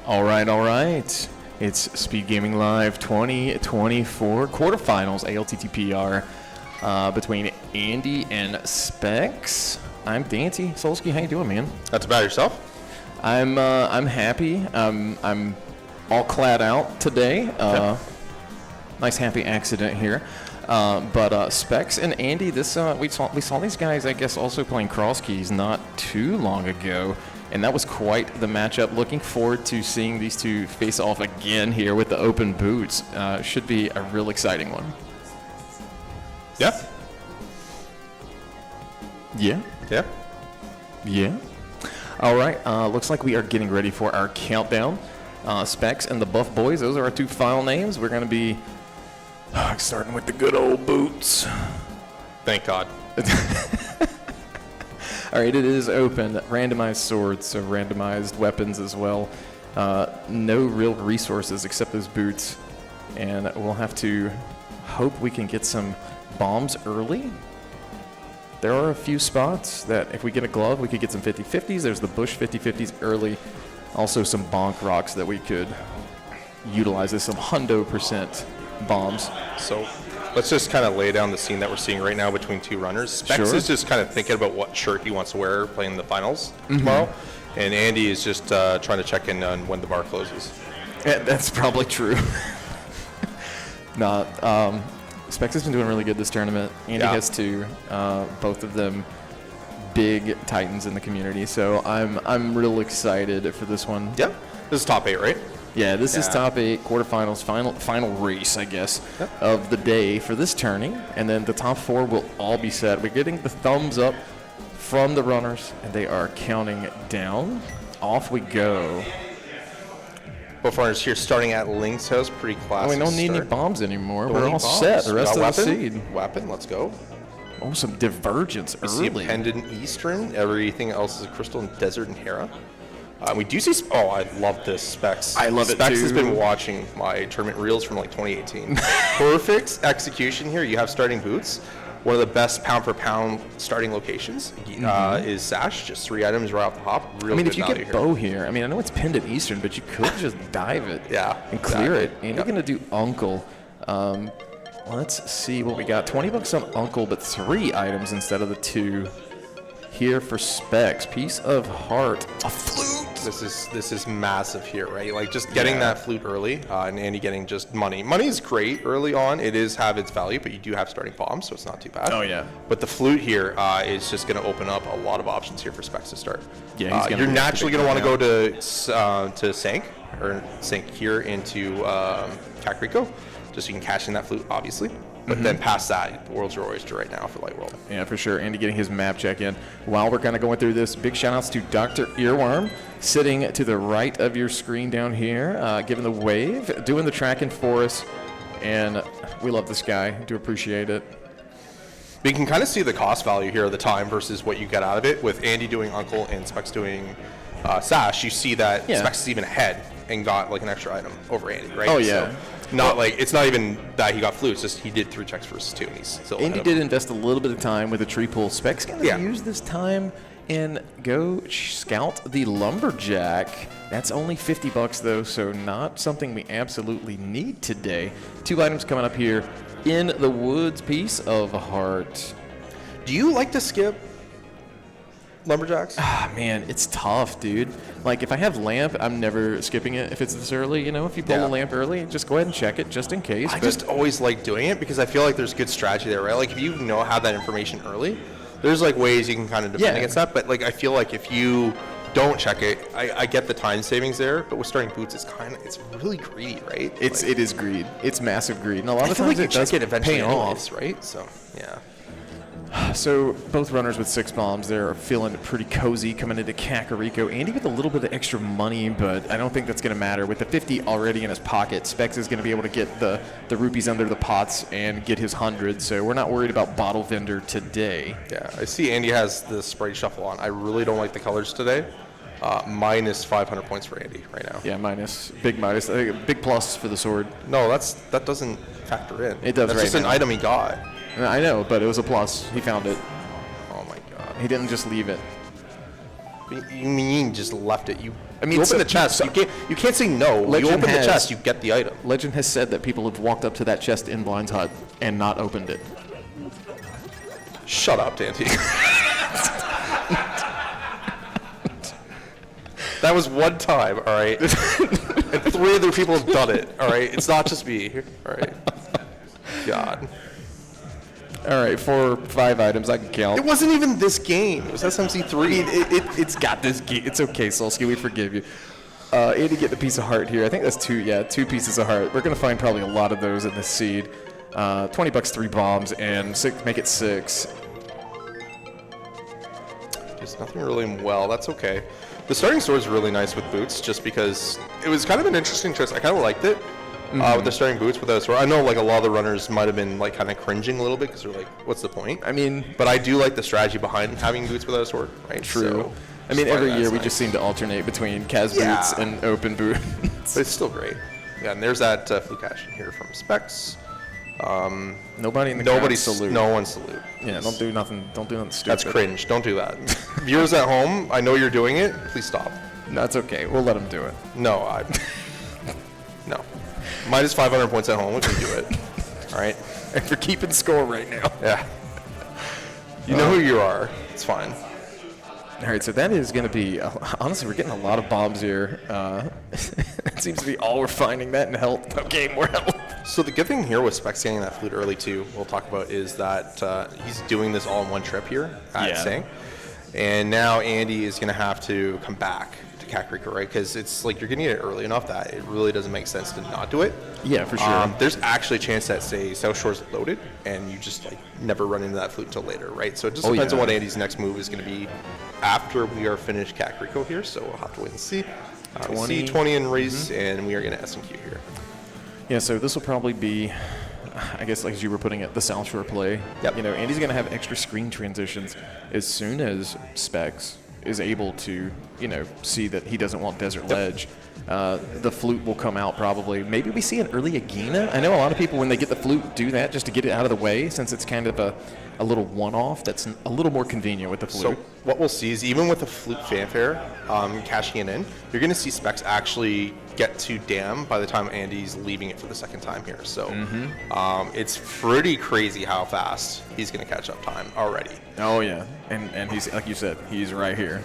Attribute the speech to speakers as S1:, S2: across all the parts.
S1: All right. It's SpeedGaming Live 2024 quarterfinals ALTTPR between Andy and Specks. I'm Daaanty. Solski, how you doing, man?
S2: That's about yourself?
S1: I'm happy. I'm all clad out today. Nice happy accident here. But Specks and Andy, this we saw these guys, I guess, also playing cross keys not too long ago. And that was quite the matchup. Looking forward to seeing these two face off again here with the open boots. Should be a real exciting one.
S2: Yeah.
S1: Yeah. All right. Looks like we are getting ready for our countdown. Specks and the Buff Boys, those are our two file names. We're going to be starting with the good old boots.
S2: Thank God.
S1: All right, it is open. Randomized swords, so randomized weapons as well. No real resources except those boots. And we'll have to hope we can get some bombs early. There are a few spots that if we get a glove, we could get some 50-50s. There's the bush 50-50s early. Also some bonk rocks that we could utilize as some 100% bombs.
S2: So let's just kind of lay down the scene that we're seeing right now between two runners. Specks is just kind of thinking about what shirt he wants to wear playing the finals tomorrow. And Andy is just trying to check in on when the bar closes.
S1: Yeah, that's probably true. Specks has been doing really good this tournament. Andy has two, both of them big titans in the community. So I'm real excited for this one.
S2: Yeah, this is top 8, right?
S1: Yeah, this is top 8 quarterfinals, final race, I guess, of the day for this tourney, and then the top 4 will all be set. We're getting the thumbs up from the runners, and they are counting down. Off we go.
S2: Both runners here starting at Link's house, pretty classic.
S1: We don't need any bombs anymore. We're all set. The rest of the seed.
S2: Weapon, let's go.
S1: Oh, some divergence early.
S2: We see Pendant Eastern. Everything else is Crystal and Desert and Hera. We do see. Oh, I love this Specks.
S1: I love it
S2: Specks
S1: too.
S2: has been watching my tournament reels from like 2018. Perfect execution here. You have starting boots. One of the best pound for pound starting locations is Sash. Just 3 items right off the hop. Real
S1: if you
S2: value
S1: get
S2: here.
S1: bow here, I know it's Pendant Eastern, but you could just dive it. And clear it. And you're gonna do Uncle. Let's see what we got. 20 bucks on Uncle, but 3 items instead of the 2. Here for Specks, piece of heart, a flute.
S2: This is massive here, right? Like just getting that flute early, and Andy getting just money. Money is great early on. It is have its value, but you do have starting bombs, so it's not too bad.
S1: Oh yeah.
S2: But the flute here is just going to open up a lot of options here for Specks to start.
S1: Yeah,
S2: you're naturally going to want to go to Sank here into Kakariko, just so you can cash in that flute, obviously. But then past that, the world's your oyster right now for Light World. Yeah,
S1: for sure. Andy getting his map check in. While we're kind of going through this, big shout outs to Dr. Earworm, sitting to the right of your screen down here, giving the wave, doing the tracking for us. And we love this guy. Do appreciate it.
S2: We can kind of see the cost value here of the time versus what you get out of it. With Andy doing Uncle and Specks doing Sash, you see that Specks is even ahead and got like an extra item over Andy, right?
S1: Oh, yeah.
S2: So, it's not even that he got flute, it's just he did 3 checks versus 2 and he's still
S1: Andy did invest a little bit of time with a tree pull. Specks gonna use this time and go scout the lumberjack. That's only 50 bucks though, so not something we absolutely need today. 2 items coming up here in the woods, piece of heart.
S2: Do you like to skip lumberjacks?
S1: Man, it's tough, dude. Like, if I have lamp, I'm never skipping it if it's this early. If you pull a lamp early, just go ahead and check it just in case.
S2: I just always like doing it because I feel like there's good strategy there, right? Like, if you have that information early, there's like ways you can kind of defend against that. But like, I feel like if you don't check it, I get the time savings there. But with starting boots, it's really greedy, right?
S1: It is greed. It's massive greed, and a lot of times
S2: like
S1: it does pay off,
S2: right? So yeah.
S1: So both runners with 6 bombs, they're feeling pretty cozy coming into Kakariko. Andy with a little bit of extra money, but I don't think that's going to matter. With the 50 already in his pocket, Specks is going to be able to get the rupees under the pots and get his 100, so we're not worried about Bottle Vendor today.
S2: Yeah, I see Andy has the Sprite Shuffle on. I really don't like the colors today. Minus 500 points for Andy right now.
S1: Yeah, big minus. Big plus for the sword.
S2: No, that doesn't factor in.
S1: It does.
S2: That's just an item he got.
S1: I know, but it was a plus. He found it.
S2: Oh my god.
S1: He didn't just leave it.
S2: You mean you just left it? You
S1: mean,
S2: you open
S1: so-
S2: the chest.
S1: so-
S2: You can't say no.
S1: Legend
S2: you open
S1: has-
S2: the chest, you get the item.
S1: Legend has said that people have walked up to that chest in Blind's Hut and not opened it.
S2: Shut up, Daaanty. That was one time, all right? And 3 other people have done it, all right? It's not just me, all right? God.
S1: All right, 4 or 5 items I can count.
S2: It wasn't even this game. It was SMC3.
S1: It's got this. It's okay, Solski. We forgive you. Andy get the piece of heart here. I think that's 2. Yeah, 2 pieces of heart. We're gonna find probably a lot of those in this seed. $20, 3 bombs, and 6. Make it 6.
S2: There's nothing really well. That's okay. The starting sword is really nice with boots, just because it was kind of an interesting choice. I kind of liked it with the starting boots without a sword. I know like a lot of the runners might have been like kind of cringing a little bit because they're like, "What's the point?"
S1: I mean,
S2: But I do like the strategy behind having boots without a sword. Right?
S1: true.
S2: So,
S1: I mean,
S2: just
S1: every
S2: why
S1: year
S2: that's
S1: we
S2: nice.
S1: just seem to alternate between Kaz
S2: Yeah.
S1: boots and open boots.
S2: But it's still great. Yeah, and there's that fluke action here from Specks.
S1: Nobody in the
S2: Nobody
S1: crowd salute.
S2: No one salute.
S1: Yeah, don't do nothing. Don't do nothing stupid.
S2: That's cringe. Don't do that. Viewers at home, I know you're doing it. Please stop.
S1: That's okay. We'll let them do it.
S2: No, no. Minus 500 points at home. We can do it. All right.
S1: And we're keeping score right now.
S2: Yeah. You know who you are. It's fine.
S1: All right, so that is going to be, honestly, we're getting a lot of bombs here. It seems to be all we're finding, that and health. Okay, more health.
S2: So the good thing here with Specks getting that flute early too, we'll talk about, is that he's doing this all in one trip here at Sang. And now Andy is going to have to come back to Kakariko, right? Because it's like you're getting it early enough that it really doesn't make sense to not do it.
S1: Yeah, for sure.
S2: There's actually a chance that, say, South Shore's loaded and you just like never run into that flute until later, right? So it just depends on what Andy's next move is going to be after we are finished Kakariko here. So we'll have to wait and see. We see 20 in race, and we are going to SMQ here.
S1: Yeah, so this will probably be, I guess, like as you were putting it, the South Shore play.
S2: Yep.
S1: You know, Andy's going to have extra screen transitions as soon as Specks is able to, you know, see that he doesn't want Desert Ledge. The flute will come out probably. Maybe we see an early Agina. I know a lot of people, when they get the flute, do that just to get it out of the way, since it's kind of a little one-off that's a little more convenient with the flute.
S2: So what we'll see is even with the flute fanfare cashing it in, you're going to see Specks actually get to Dam by the time Andy's leaving it for the second time here. So it's pretty crazy how fast he's going to catch up time already.
S1: Oh, yeah. And he's, like you said, he's right here.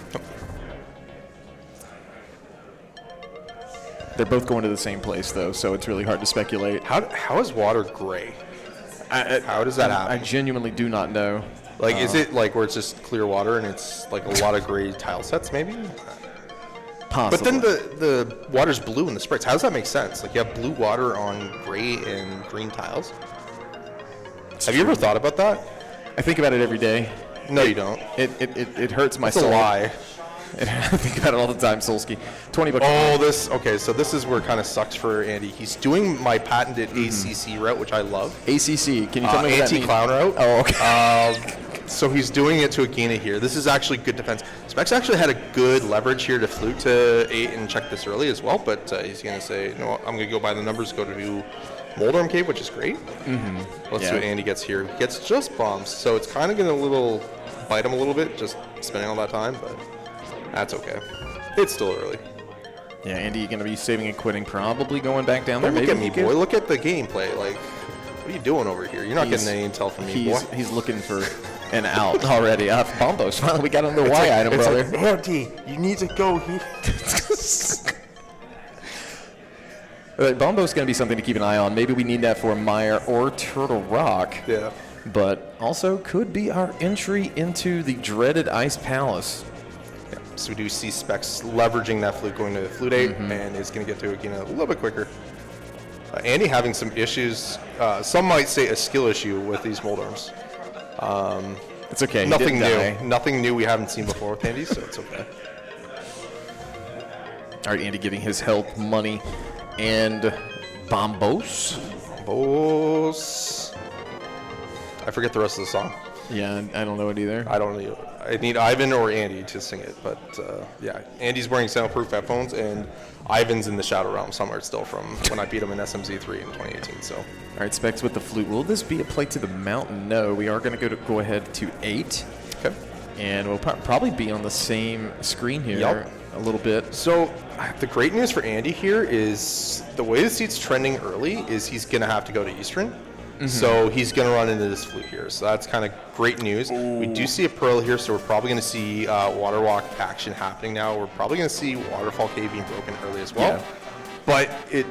S1: They're both going to the same place, though, so it's really hard to speculate.
S2: How is water gray? How does that happen?
S1: I genuinely do not know.
S2: Like, is it like where it's just clear water and it's like a lot of gray tile sets, maybe?
S1: Possibly.
S2: But then the water's blue in the sprites. How does that make sense? Like, you have blue water on gray and green tiles. Have you ever thought about that?
S1: I think about it every day.
S2: No, you don't.
S1: It hurts my
S2: It's a
S1: soul.
S2: lie.
S1: I think about it all the time, Solski. $20.
S2: Oh, okay. So this is where it kind of sucks for Andy. He's doing my patented ACC route, which I love.
S1: ACC. Can you tell me what that means?
S2: Anti-clown route.
S1: Oh, okay.
S2: So he's doing it to Agina here. This is actually good defense. Specks actually had a good leverage here to flute to 8 and check this early as well, but he's going to say, no, I'm going to go by the numbers, go to Moldorm Cave, which is great. Let's see what Andy gets here. He gets just bombs, so it's kind of going to bite him a little bit, just spending all that time, but that's okay. It's still early.
S1: Yeah, Andy going to be saving and quitting, probably going back down there.
S2: Don't look
S1: Maybe
S2: at me, boy. Look at the gameplay. Like, what are you doing over here? You're not getting any intel from me, boy.
S1: He's looking for an out already. Bombos, finally we got on the Y item, brother.
S2: Like, Andy, you need to go here.
S1: Bombo's going to be something to keep an eye on. Maybe we need that for Meyer or Turtle Rock.
S2: Yeah.
S1: But also could be our entry into the dreaded Ice Palace.
S2: So we do see Specks leveraging that flute, going to the flute 8, and is going to get to Agina a little bit quicker. Andy having some issues, some might say a skill issue with these Moldorms.
S1: It's okay.
S2: Nothing new. Nothing new we haven't seen before with Andy, so it's okay.
S1: All right, Andy getting his health, money, and Bombos.
S2: Bombos. I forget the rest of the song.
S1: Yeah, I don't know it either.
S2: I don't know. I need Ivan or Andy to sing it, but yeah, Andy's wearing soundproof headphones, and Ivan's in the Shadow Realm somewhere still from when I beat him in SMZ3 in 2018. So,
S1: all right, Specks with the flute. Will this be a play to the mountain? No, we are going to go ahead to 8.
S2: okay.
S1: And we'll probably be on the same screen here
S2: Yep.
S1: a little bit.
S2: So the great news for Andy here is the way the seat's trending early is he's going to have to go to Eastern. So he's going to run into this flute here. So that's kind of great news. Ooh. We do see a Pearl here, so we're probably going to see water walk action happening now. We're probably going to see Waterfall Cave being broken early as well. Yeah. But it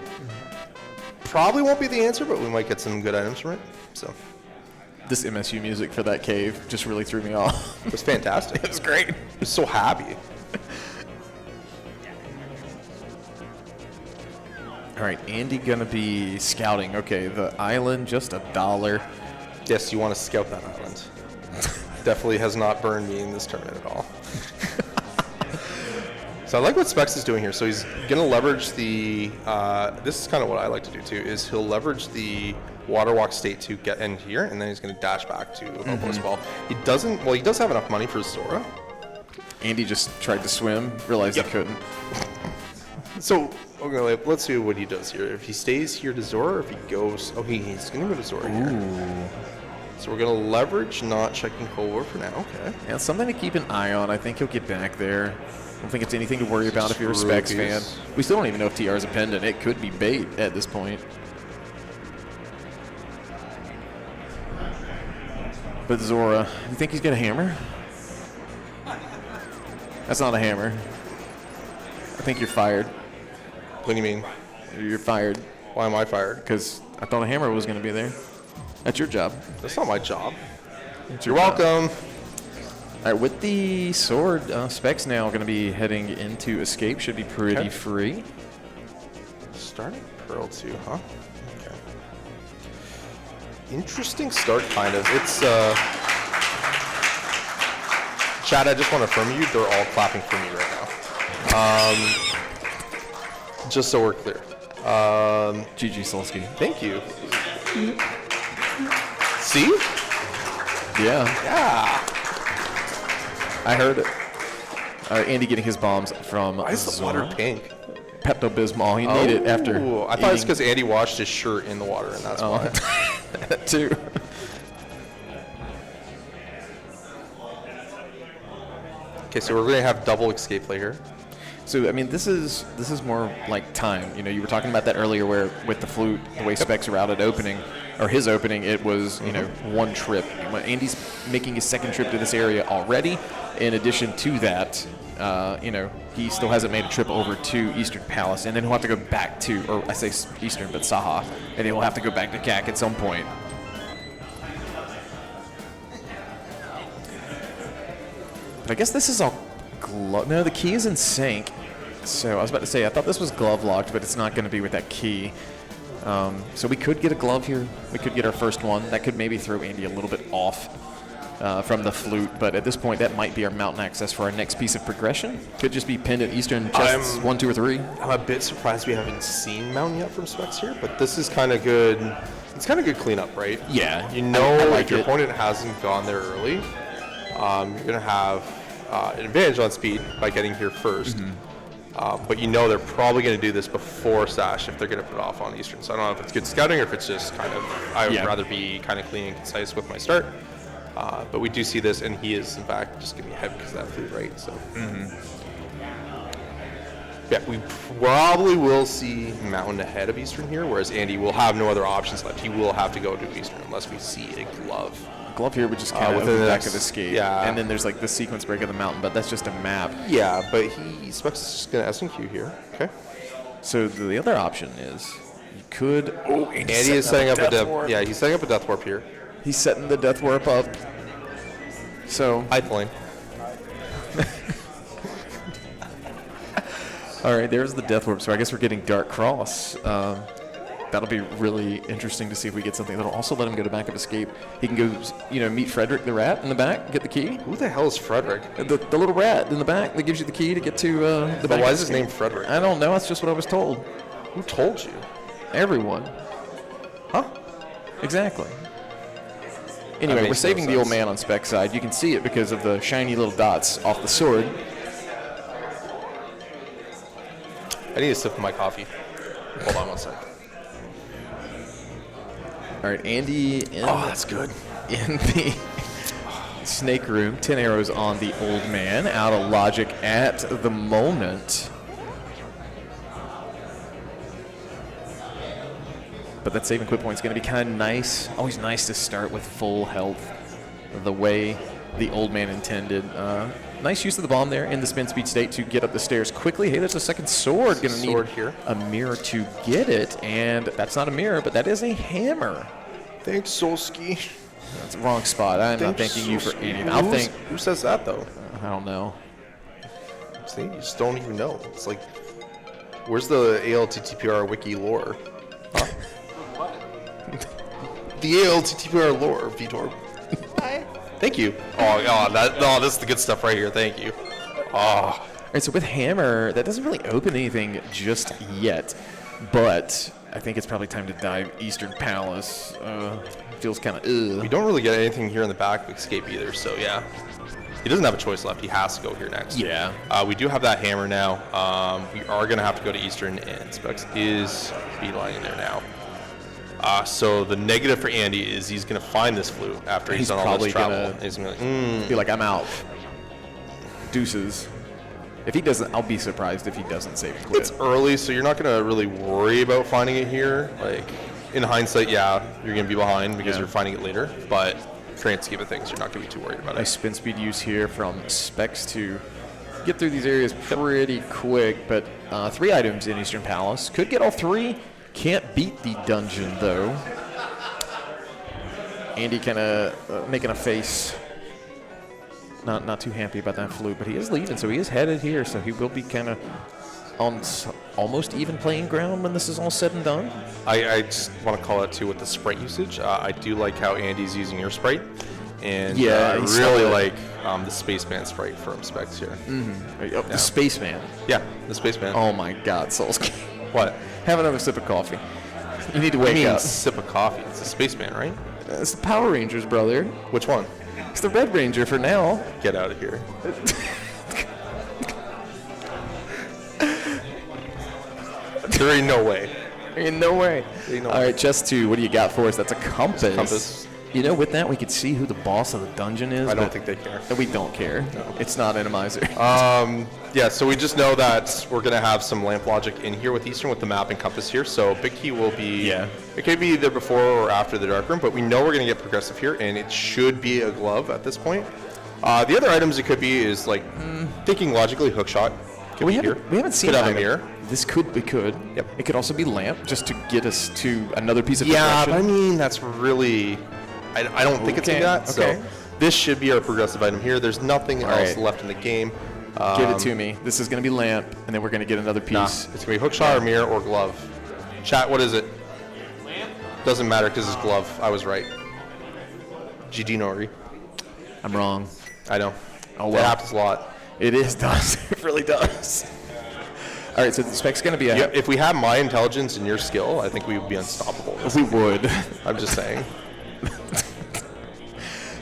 S2: probably won't be the answer, but we might get some good items from it. So
S1: this MSU music for that cave just really threw me off.
S2: It was fantastic.
S1: It was great.
S2: I was so happy.
S1: All right, Andy gonna be scouting. Okay, the island, just $1.
S2: Yes, you want to scout that island. Definitely has not burned me in this tournament at all. So I like what Specks is doing here. So he's gonna leverage the, this is kind of what I like to do too, is he'll leverage the water walk state to get in here, and then he's gonna dash back to Hobo as well. He doesn't, well, he does have enough money for Zora.
S1: Andy just tried to swim, realized he couldn't.
S2: So, okay, let's see what he does here. If he stays here to Zora, or if he goes... Oh, he's going to go to Zora here. So we're going to leverage not checking Hover for now. Okay.
S1: Yeah, something to keep an eye on. I think he'll get back there. I don't think it's anything to worry about if you're a Specks fan. We still don't even know if TR is a pendant. It could be bait at this point. But Zora, you think he's got a hammer? That's not a hammer. I think you're fired.
S2: What do you mean?
S1: You're fired.
S2: Why am I fired?
S1: Because I thought a hammer was going to be there. That's your job.
S2: That's not my job.
S1: You're welcome. All right, with the sword, Specks now going to be heading into escape. Should be pretty free.
S2: Starting Pearl 2, huh? Okay. Interesting start, kind of. It's, Chad, I just want to affirm you, they're all clapping for me right now. Just so we're clear.
S1: GG Solski.
S2: Thank you. See?
S1: Yeah.
S2: Yeah.
S1: I heard it. Andy getting his bombs from
S2: Why is the water pink?
S1: Pepto-Bismol. He needed it after
S2: I thought it's because Andy washed his shirt in the water, and that's why.
S1: That too.
S2: Okay, so we're going to have double escape play here.
S1: So I mean, this is more like time. You know, you were talking about that earlier, where with the flute, the way Specks routed opening, or his opening, it was you know one trip. When Andy's making his second trip to this area already. In addition to that, you know, he still hasn't made a trip over to Eastern Palace, and then he'll have to go back to, or I say Eastern, but Saha, and then he'll have to go back to CAC at some point. But I guess this is all. No, the key is in sync. So I was about to say, I thought this was glove locked, but it's not going to be with that key. So we could get a glove here. We could get our first one. That could maybe throw Andy a little bit off from the flute. But at this point, that might be our mountain access for our next piece of progression. Could just be pinned at Eastern chests 1, 2, or 3.
S2: I'm a bit surprised we haven't seen mountain yet from Specks here, but this is kind of good. It's kind of good cleanup, right?
S1: Yeah.
S2: You know, like your opponent hasn't gone there early. You're going to have an advantage on speed by getting here first. But you know they're probably going to do this before Sash if they're going to put off on Eastern. So I don't know if it's good scouting or if it's just kind of, I would rather be kind of clean and concise with my start. But we do see this, and he is, in fact, just giving me a head because of that flute, right? So, yeah, we probably will see Mountain ahead of Eastern here, whereas Andy will have no other options left. He will have to go to Eastern unless we see a glove.
S1: Glove here would just kind of the back of escape. Yeah. And then there's like the sequence break of the mountain, but that's just a map.
S2: Yeah, but he Specks is just going to S&Q here. Okay.
S1: So the other option is you could.
S2: Oh, Andy is setting up a death warp. Yeah, he's setting up a death warp here.
S1: He's setting the death warp up. So.
S2: Idling.
S1: All right, there's the death warp. So I guess we're getting Dark Cross. That'll be really interesting to see if we get something that'll also let him go to back of escape. He can go, you know, meet Frederick the rat in the back, get the key.
S2: Who the hell is Frederick?
S1: The little rat in the back that gives you the key to get to the back.
S2: Why is his name Frederick?
S1: I don't know. That's just what I was told.
S2: Who told you?
S1: Everyone.
S2: Huh?
S1: Exactly. Anyway, we're saving the old man on Spec's side. You can see it because of the shiny little dots off the sword.
S2: I need a sip of my coffee. Hold on one second.
S1: All right, Andy.
S2: Oh, that's good.
S1: In the Snake Room, 10 arrows on the old man. Out of logic at the moment. But that save and quit point is going to be kind of nice. Always nice to start with full health the way the old man intended. Nice use of the bomb there in the spin speed state to get up the stairs quickly. Hey, there's a second sword. Going to need
S2: here.
S1: A mirror to get it. And that's not a mirror, but that is a hammer.
S2: Thanks, Solski.
S1: That's the wrong spot. I'm not thanking you for anything.
S2: Who says that, though?
S1: I don't know.
S2: See, you just don't even know. It's like, where's the ALTTPR wiki lore? Huh? The ALTTPR lore, Vitor. Thank you. Oh, this is the good stuff right here. Thank you. Oh.
S1: All right, so with hammer, that doesn't really open anything just yet, but I think it's probably time to dive Eastern Palace. Feels kind of
S2: We don't really get anything here in the back of Escape either, so yeah. He doesn't have a choice left. He has to go here next.
S1: Yeah.
S2: We do have that hammer now. We are going to have to go to Eastern, and Specks is speedlining there now. So the negative for Andy is he's going to find this flute after he's done all this travel. He's going to
S1: be like, I'm out. Deuces. If he doesn't, I'll be surprised if he doesn't save and quit.
S2: It's early, so you're not going to really worry about finding it here. Like, in hindsight, yeah, you're going to be behind because you're finding it later. But grand scheme of things, you're not going to be too worried about it.
S1: Nice spin speed use here from Specks to get through these areas pretty quick. But 3 items in Eastern Palace. Could get all 3. Can't beat the dungeon, though. Andy kind of making a face. Not too happy about that flute, but he is leaving, so he is headed here. So he will be kind of on almost even playing ground when this is all said and done.
S2: I just want to call it, too, with the sprite usage. I do like how Andy's using your sprite. And I really like the Spaceman sprite from Specks here.
S1: Mm-hmm. The Spaceman?
S2: Yeah, the Spaceman.
S1: Oh, my God, Solski.
S2: What?
S1: Have another sip of coffee. You need to wake up.
S2: Sip of coffee. It's the Spaceman, right?
S1: It's the Power Rangers, brother.
S2: Which one?
S1: It's the Red Ranger for now.
S2: Get out of here. There ain't no way.
S1: Ain't no way. All right, just 2. What do you got for us? That's a compass. You know, with that, we could see who the boss of the dungeon is.
S2: I don't think they care.
S1: We don't care. No. It's not Randomizer.
S2: Yeah, so we just know that we're going to have some lamp logic in here with Eastern with the map and compass here. So big key will be, it could be either before or after the dark room, but we know we're going to get progressive here, and it should be a glove at this point. The other items it could be is, like, thinking logically, hookshot.
S1: We haven't seen
S2: could have a mirror.
S1: We could. Yep. It could also be lamp, just to get us to another piece of
S2: progression.
S1: progression.
S2: But I mean, that's really... I don't think it's in that. So this should be our progressive item here. There's nothing else left in the game.
S1: Give it to me. This is going to be lamp, and then we're going to get another piece.
S2: Nah, it's going to be hookshot or mirror or glove. Chat, what is it? Lamp? Doesn't matter because it's glove. I was right. GG Nori.
S1: I'm wrong.
S2: I know.
S1: Oh, well.
S2: It happens a lot.
S1: It does. It really does. All right, so the Spec's going to be a...
S2: If we had my intelligence and your skill, I think we would be unstoppable.
S1: We would.
S2: I'm just saying.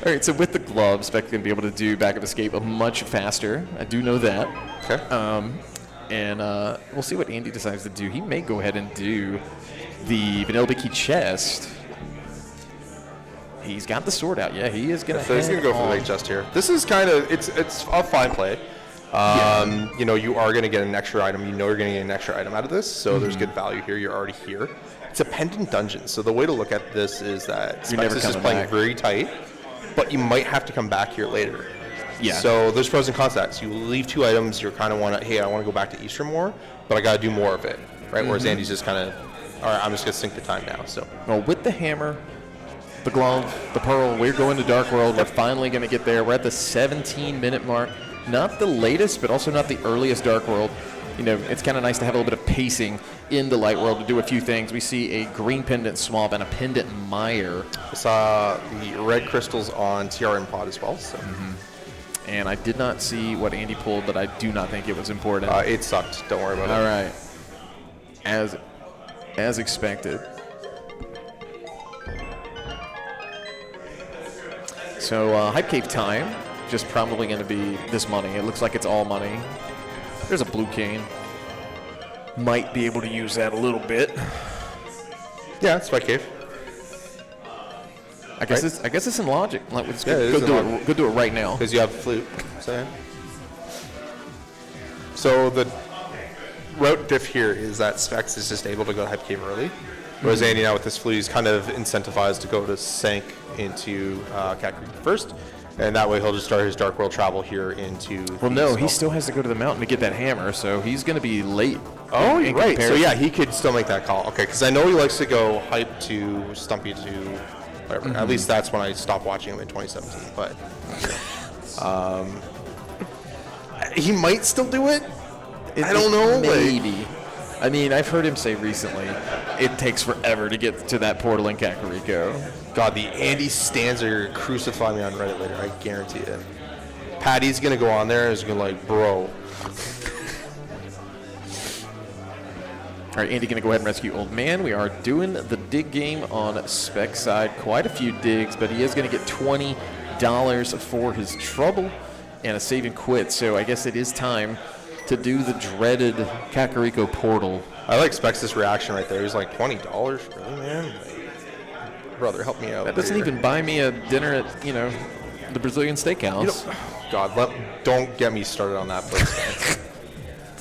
S1: All right, so with the glove, Spec's going to be able to do backup escape much faster. I do know that.
S2: Okay.
S1: And we'll see what Andy decides to do. He may go ahead and do the Vanilla Key chest. He's got the sword out. Yeah, he is going to.
S2: So he's going to go for the big chest here. This is kind of it's a fine play. You know, you are going to get an extra item. You know you're going to get an extra item out of this, so there's good value here. You're already here. It's a pendant dungeon, so the way to look at this is that Specks is just playing very tight, but you might have to come back here later.
S1: Yeah.
S2: So there's pros and cons to that. So you leave 2 items. You're kind of want to, hey, I want to go back to Eastern more, but I got to do more of it, right? Whereas Andy's just kind of, all right, I'm just going to sink the time now. So.
S1: Well, with the hammer, the glove, the pearl, we're going to Dark World. We're finally going to get there. We're at the 17-minute mark. Not the latest, but also not the earliest Dark World. You know, it's kind of nice to have a little bit of pacing in the Light World to do a few things. We see a green pendant swamp and a pendant mire.
S2: I saw the red crystals on TRM pod as well. So.
S1: And I did not see what Andy pulled, but I do not think it was important.
S2: It sucked. Don't worry about it.
S1: All right. As expected. So Hype Cave time. Just probably going to be this money. It looks like it's all money. There's a blue cane. Might be able to use that a little bit.
S2: Yeah, it's Spike Cave.
S1: I guess it's in logic. Like, let's
S2: Yeah,
S1: go do it right now.
S2: Because you have flute. So the route diff here is that Specks is just able to go hype cave early, whereas Andy now with this flute, he's kind of incentivized to go to Sank into Cat Creek first, and that way he'll just start his Dark World travel here into.
S1: Well, no, he still has to go to the mountain to get that hammer, so he's going to be late.
S2: Oh,
S1: in
S2: right.
S1: comparison.
S2: So yeah, he could still make that call. Okay, because I know he likes to go hype to Stumpy to whatever. At least that's when I stopped watching him in 2017. But he might still do it. I don't know.
S1: Maybe. I mean, I've heard him say recently, it takes forever to get to that portal in Kakariko.
S2: God, the Andy stands are gonna crucify me on Reddit later. I guarantee it. Patty's gonna go on there and is gonna like, bro.
S1: All right, Andy gonna go ahead and rescue Old Man. We are doing the dig game on Spec side. Quite a few digs, but he is gonna get $20 for his trouble and a save and quit. So I guess it is time to do the dreaded Kakariko portal.
S2: I like Specks' reaction right there. He's like, $20, really, man? Like, brother, help me out.
S1: That doesn't even buy me a dinner at, the Brazilian Steakhouse.
S2: God, don't get me started on that place, man.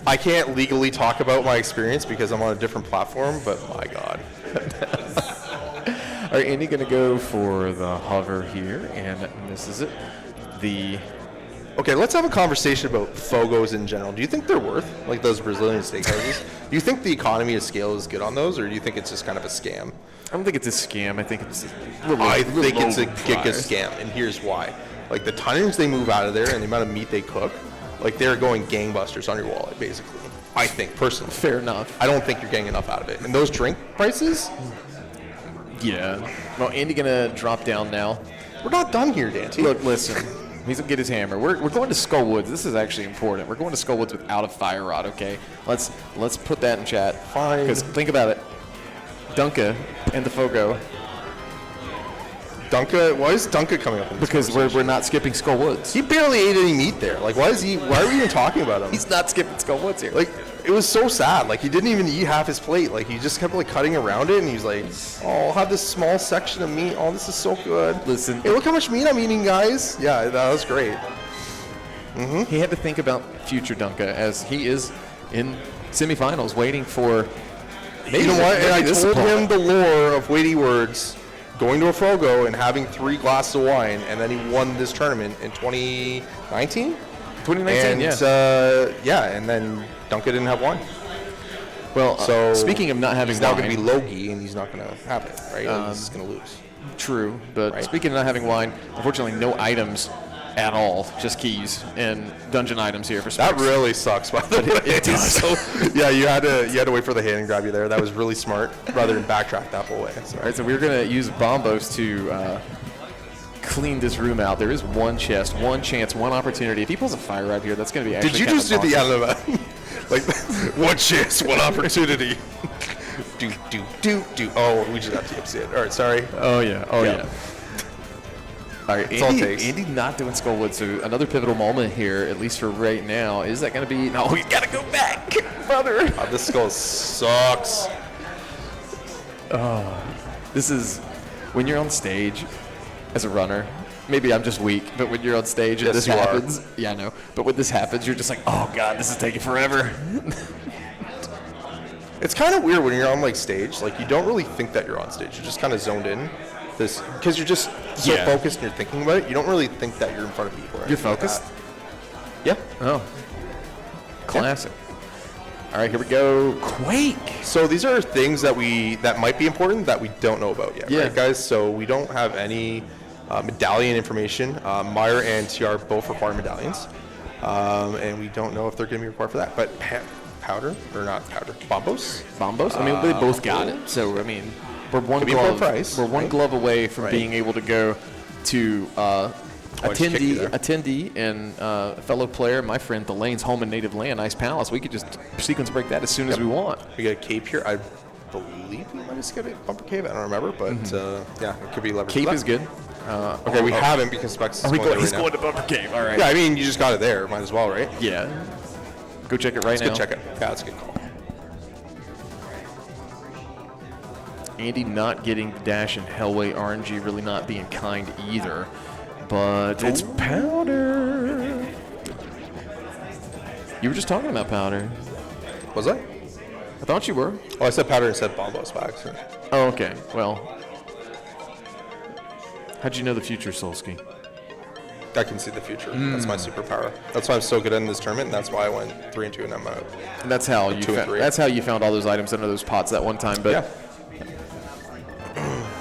S2: I can't legally talk about my experience because I'm on a different platform, but my God.
S1: All right, Andy going to go for the hover here, and misses it.
S2: Okay, let's have a conversation about Fogos in general. Do you think they're worth, like those Brazilian steakhouses? Do you think the economy of scale is good on those, or do you think it's just kind of a scam?
S1: I don't think it's a scam. I think it's
S2: I think it's a giga scam, and here's why. Like, the tonnage they move out of there and the amount of meat they cook, like, they're going gangbusters on your wallet, basically. I think, personally.
S1: Fair enough.
S2: I don't think you're getting enough out of it. And those drink prices?
S1: Yeah. Well, Andy going to drop down now.
S2: We're not done here, Daaanty.
S1: Look, listen. He's going to get his hammer. We're going to Skullwoods. This is actually important. We're going to Skullwoods without a fire rod, okay? Let's put that in chat.
S2: Fine.
S1: Because think about it. Dunka and the Fogo.
S2: Dunka? Why is Dunka coming up in this
S1: Because we're not skipping Skullwoods.
S2: He barely ate any meat there. Like, why are we even talking about him?
S1: He's not skipping Skullwoods here.
S2: Like, it was so sad. Like, he didn't even eat half his plate. Like, he just kept, like, cutting around it, and he's like, oh, I'll have this small section of meat. Oh, this is so good.
S1: Listen.
S2: Hey, look how much meat I'm eating, guys. Yeah, that was great.
S1: He had to think about future Dunka as he is in semifinals waiting for maybe.
S2: You know what? And I
S1: this
S2: told
S1: opponent.
S2: him the lore of weighty words, going to a Fogo and having 3 glasses of wine, and then he won this tournament in 2019?
S1: 2019,
S2: and, yeah, and then Dunka didn't have wine.
S1: Well,
S2: so
S1: speaking of not having
S2: he's now
S1: wine,
S2: going to be Logie, and he's not going to have it, right? He's just going to lose.
S1: True, but
S2: Right.
S1: speaking of not having wine, unfortunately no items at all, just keys and dungeon items here for
S2: That
S1: Specks.
S2: really sucks, by the way.
S1: It does.
S2: So, yeah, you had to wait for the hand and grab you there. That was really smart, rather than backtrack that whole way. So.
S1: All right, so we're going to use Bombos to clean this room out. There is one chest, one chance, one opportunity. If he pulls a fire right here, that's going to be actually
S2: Did you
S1: kind
S2: just
S1: of
S2: do the
S1: awesome.
S2: like one chance, one opportunity? do. Oh, we just got TMC it. All right, sorry.
S1: Oh, yeah. All right,
S2: That's all it takes.
S1: Andy not doing Skullwood, so another pivotal moment here, at least for right now. Is that going to be... No, he's got to go back, brother.
S2: This skull sucks.
S1: This is... When you're on stage as a runner, maybe I'm just weak, but when you're on stage and
S2: Yes,
S1: this
S2: you are.
S1: happens... Yeah, I know. But when this happens, you're just like, oh, God, this is taking forever.
S2: It's kind of weird when you're on like stage. Like, you don't really think that you're on stage. You're just kind of zoned in. Because you're just so
S1: Yeah.
S2: focused and you're thinking about it. You don't really think that you're in front of people. Or
S1: You're
S2: anything like
S1: focused?
S2: that. Yeah.
S1: Oh. Classic. All right, here we go. Quake.
S2: So these are things that might be important that we don't know about yet,
S1: Yeah.
S2: right, guys? So we don't have any medallion information. Meyer and TR both require medallions, and we don't know if they're going to be required for that. But powder or not powder? Bombos?
S1: Bombos? I mean, they both got it. So, I mean, we're one
S2: Could be full
S1: glove.
S2: price,
S1: We're one
S2: right?
S1: glove away from
S2: Right.
S1: being able to go to
S2: I just kicked you there.
S1: attendee and fellow player, my friend Delane's home and native land, Ice Palace. We could just sequence break that as soon as we want.
S2: We got a cape here. I believe we might have skipped a bumper cave. I don't remember, but yeah, it could be leverage.
S1: Cape
S2: for that.
S1: is good.
S2: Okay, we haven't because Specks is going there
S1: He's
S2: right now.
S1: going to Bumper Cave. All right.
S2: Yeah, I mean, you just got it there. Might as well, right?
S1: Yeah. Go check it right
S2: Let's
S1: now.
S2: go check it. Yeah, that's a good call.
S1: Andy not getting the dash and Hellway RNG really not being kind either. But it's Powder. You were just talking about Powder.
S2: Was I?
S1: I thought you were.
S2: Oh, I said Powder and said Bombos back. So.
S1: Oh, okay. Well, how'd you know the future, Solski?
S2: I can see the future. That's my superpower. That's why I'm so good in this tournament, and that's why I went 3-2 and I'm out.
S1: And that's how you that's how you found all those items under those pots that one time. But
S2: yeah.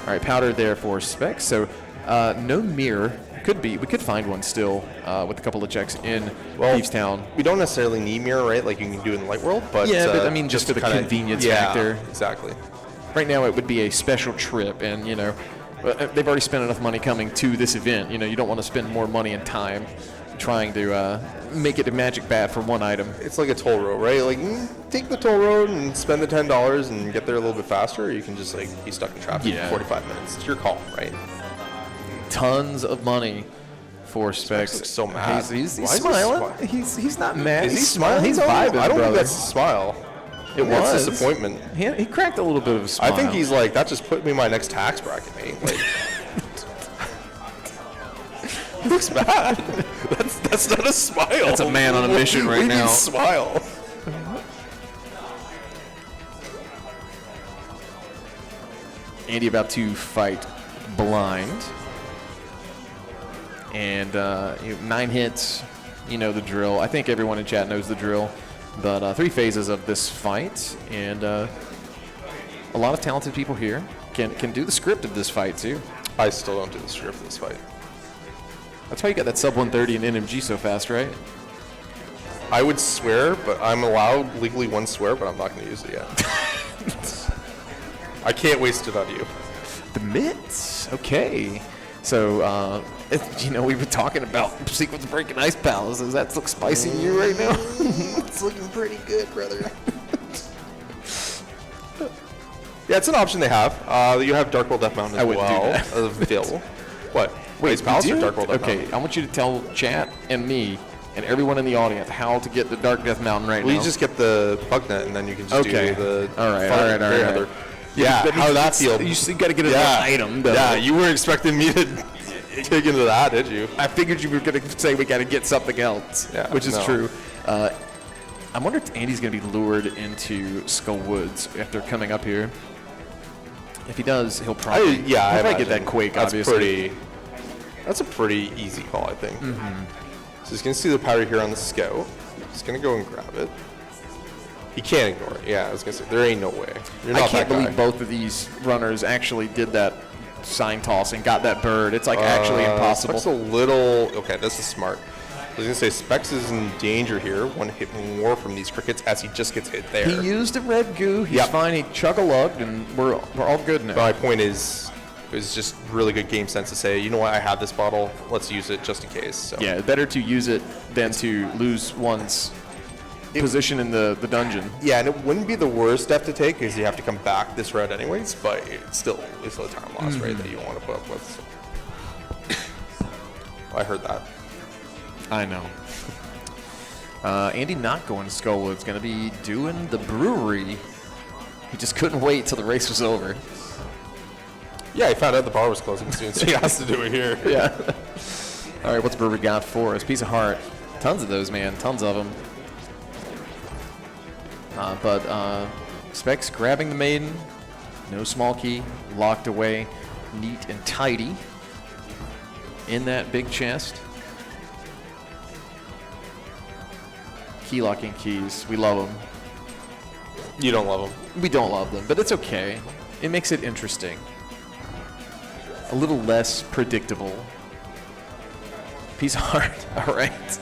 S1: All right, Powder there for Specks. So no mirror. We could find one still with a couple of checks in Thieves Town.
S2: We don't necessarily need mirror, right? Like you can do it in Light World, but
S1: but I mean just for the convenience factor.
S2: Exactly.
S1: Right now it would be a special trip, and you know they've already spent enough money coming to this event. You know you don't want to spend more money and time trying to make it a magic bat for one item.
S2: It's like a toll road, right? Like take the toll road and spend the $10 and get there a little bit faster. Or you can just like be stuck in traffic for 45 minutes. It's your call, right?
S1: Tons of money for Specks.
S2: Looks so mad.
S1: He's smiling. He's not mad.
S2: Is he smiling?
S1: He's vibing.
S2: I don't
S1: brother.
S2: think that's a smile.
S1: It was
S2: disappointment.
S1: He cracked a little bit of a smile.
S2: I think he's like, that just put me in my next tax bracket, mate. Like, he looks mad. That's not a smile.
S1: That's a man on a mission right now.
S2: Smile.
S1: Andy about to fight blind. And 9 hits, you know the drill. I think everyone in chat knows the drill. But 3 phases of this fight, and a lot of talented people here can do the script of this fight too.
S2: I still don't do the script of this fight.
S1: That's why you got that sub 130 in NMG so fast, right?
S2: I would swear, but I'm allowed legally one swear, but I'm not going to use it yet. I can't waste it on you.
S1: The mitts, okay. So, you know, we were talking about sequence breaking ice palaces. Does that look spicy to you right now?
S2: It's looking pretty good, brother. Yeah, it's an option they have. You have Dark World Death Mountain as well available. What? Wait, Ice Palace or Dark World Death Mountain?
S1: Okay, I want you to tell chat and me and everyone in the audience how to get the Dark Death Mountain right now.
S2: Well, you just get the bug net, and then you can just do the...
S1: All right.
S2: Yeah, how that feel?
S1: You still got to get an item, though.
S2: Yeah, you weren't expecting me to dig into that, did you?
S1: I figured you were going to say we got to get something else, which is true. I wonder if Andy's going to be lured into Skull Woods after coming up here. If he does, he'll probably, get that Quake, obviously.
S2: That's a pretty easy call, I think. So he's going to see the powder here on the scout. He's going to go and grab it. He can't ignore it. Yeah, I was going to say, there ain't no way. You're not
S1: I can't believe both of these runners actually did that sign toss and got that bird. It's like actually impossible.
S2: Specs a little... Okay, this is smart. I was going to say, Specks is in danger here. One hit more from these crickets as he just gets hit there.
S1: He used a red goo. He's fine. He chug-a-lugged, and we're all good now.
S2: My point is, it was just really good game sense to say, you know what, I have this bottle. Let's use it just in case. So.
S1: Yeah, better to use it than to lose one's position in the dungeon.
S2: Yeah, and it wouldn't be the worst step to take because you have to come back this route anyways, but it's still a time loss, right, that you don't want to put up with. So. I heard that.
S1: I know. Andy not going to Skullwood's going to be doing the brewery. He just couldn't wait till the race was over.
S2: Yeah, he found out the bar was closing soon, so he has to do it here.
S1: Yeah. All right, what's brewery got for us? Piece of Heart. Tons of those, man. Tons of them. But Specks grabbing the maiden. No small key. Locked away. Neat and tidy. In that big chest. Key locking keys. We love them.
S2: You don't love them.
S1: We don't love them, but it's okay. It makes it interesting. A little less predictable. Piece of heart. All right.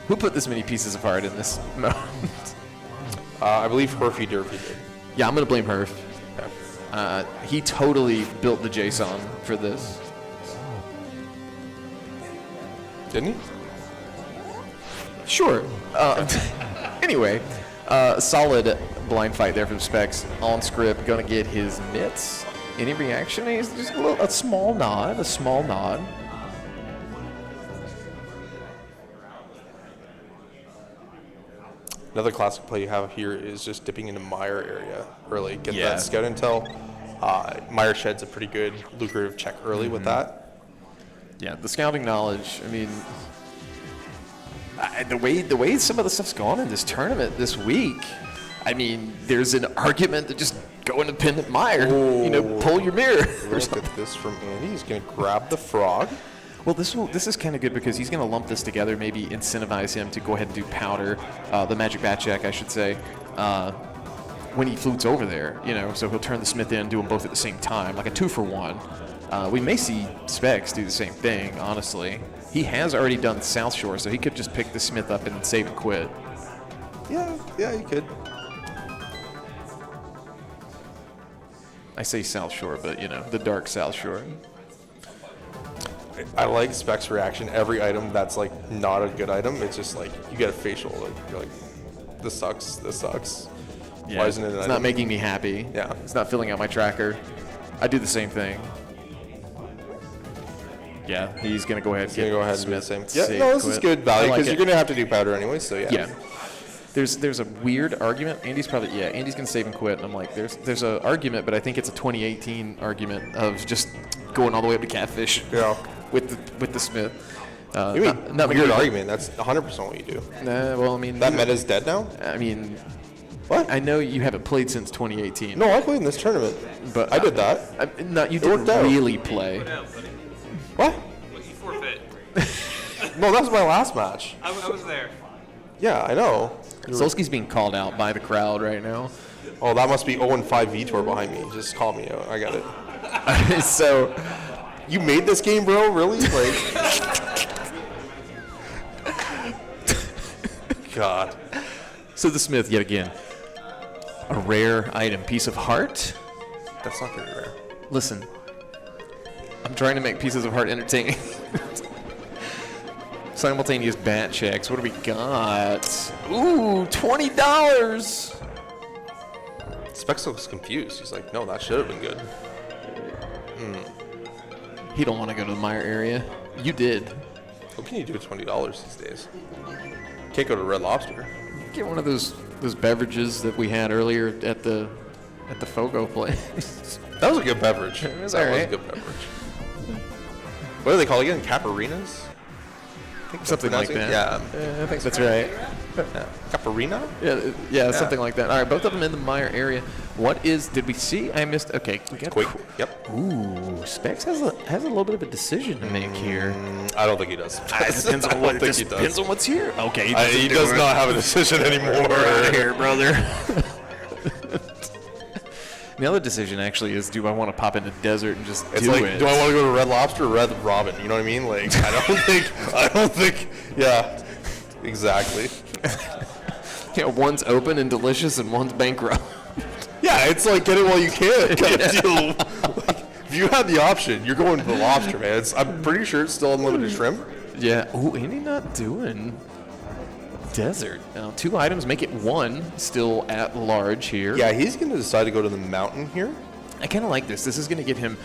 S1: Who put this many pieces of heart in this mode?
S2: I believe Herfy Durfy did.
S1: Yeah, I'm going to blame Herf.
S2: Okay.
S1: He totally built the JSON for this.
S2: Didn't he?
S1: Sure. Anyway, solid blind fight there from Specks. On script, going to get his mitts. Any reaction? He's just a small nod. A small nod.
S2: Another classic play you have here is just dipping into Mire area early. Get
S1: Yeah.
S2: that scout intel. Mire shed's a pretty good lucrative check early with that.
S1: Yeah, the scouting knowledge. I mean, the way some of the stuff's gone in this tournament this week. I mean, there's an argument to just go independent Mire. You know, pull your mirror.
S2: Let's get this from Andy. He's going to grab the frog.
S1: Well, this is kind of good because he's going to lump this together, maybe incentivize him to go ahead and do powder, the magic bat check, I should say, when he flutes over there. You know, so he'll turn the Smith in, do them both at the same time, like a 2-for-1. We may see Specks do the same thing, honestly. He has already done South Shore, so he could just pick the Smith up and save and quit.
S2: Yeah, you could.
S1: I say South Shore, but, you know, the dark South Shore.
S2: I like Spec's reaction. Every item that's like not a good item, it's just like you get a facial. Like, you're like, this sucks. This sucks.
S1: Yeah,
S2: Why isn't it an
S1: it's
S2: item?
S1: not making me happy.
S2: Yeah.
S1: It's not filling out my tracker. I do the same thing. Yeah, he's going to go ahead and
S2: Gonna
S1: get
S2: go ahead and do the
S1: Smith.
S2: same. Yeah,
S1: Save,
S2: no, this is
S1: quit.
S2: good value
S1: I like
S2: because
S1: it.
S2: you're gonna have to do powder anyway. So yeah.
S1: Yeah. There's a weird argument. Andy's going to save and quit. And I'm like, there's an argument, but I think it's a 2018 argument of just going all the way up to catfish.
S2: Yeah.
S1: With the Smith.
S2: You mean
S1: not
S2: weird
S1: McGee.
S2: argument? That's 100% what you do.
S1: Nah, well, I mean,
S2: That meta's dead now.
S1: I mean,
S2: What?
S1: I know you haven't played since 2018.
S2: No, I played in this tournament.
S1: but
S2: I did that.
S1: You
S2: worked
S1: didn't
S2: out.
S1: really play.
S2: What?
S3: But you forfeit.
S2: No, that was my last match.
S3: I was there.
S2: Yeah, I know.
S1: Solski's being called out by the crowd right now.
S2: Oh, that must be 0-5 Vitor behind me. Just call me out. I got it.
S1: So,
S2: You made this game, bro? Really? Like, God.
S1: so the Smith yet again, a rare item, piece of heart.
S2: That's not very rare.
S1: Listen, I'm trying to make pieces of heart entertaining. Simultaneous bat checks. What do we got? Ooh, $20.
S2: Specks looks confused. He's like, no, that should have been good.
S1: He don't want to go to the Mire area. You did.
S2: What can you do with $20 these days? Can't go to Red Lobster.
S1: Get one of those beverages that we had earlier at the Fogo place.
S2: That was a good beverage.
S1: It was
S2: that was a
S1: alright.
S2: good beverage. What do they call it again? Caparinas? I think
S1: Something like that.
S2: Yeah.
S1: I think that's right.
S2: Caparina?
S1: Yeah, something like that. All right, both of them in the Mire area. What is? Did we see? I missed. Okay, we got.
S2: Quick. Yep.
S1: Ooh, Specks has a little bit of a decision to make here.
S2: I don't think he does.
S1: Depends on what. Depends on what's here. Okay,
S2: He does not have a decision anymore.
S1: here, brother. The other decision actually is: do I want to pop into desert and just
S2: It's
S1: do
S2: like,
S1: it?
S2: do I want to go to Red Lobster or Red Robin? You know what I mean? Like, I don't think, yeah, exactly.
S1: Yeah, one's open and delicious, and one's bankrupt.
S2: Yeah, it's like get it while you can. Kind of deal. Like, if you had the option, you're going to the lobster, man. I'm pretty sure it's still unlimited shrimp.
S1: Yeah. Ooh, Andy not doing desert. Now, 2 items make it 1. Still at large here.
S2: Yeah, he's going to decide to go to the mountain here.
S1: I kind of like this. This is going to get him.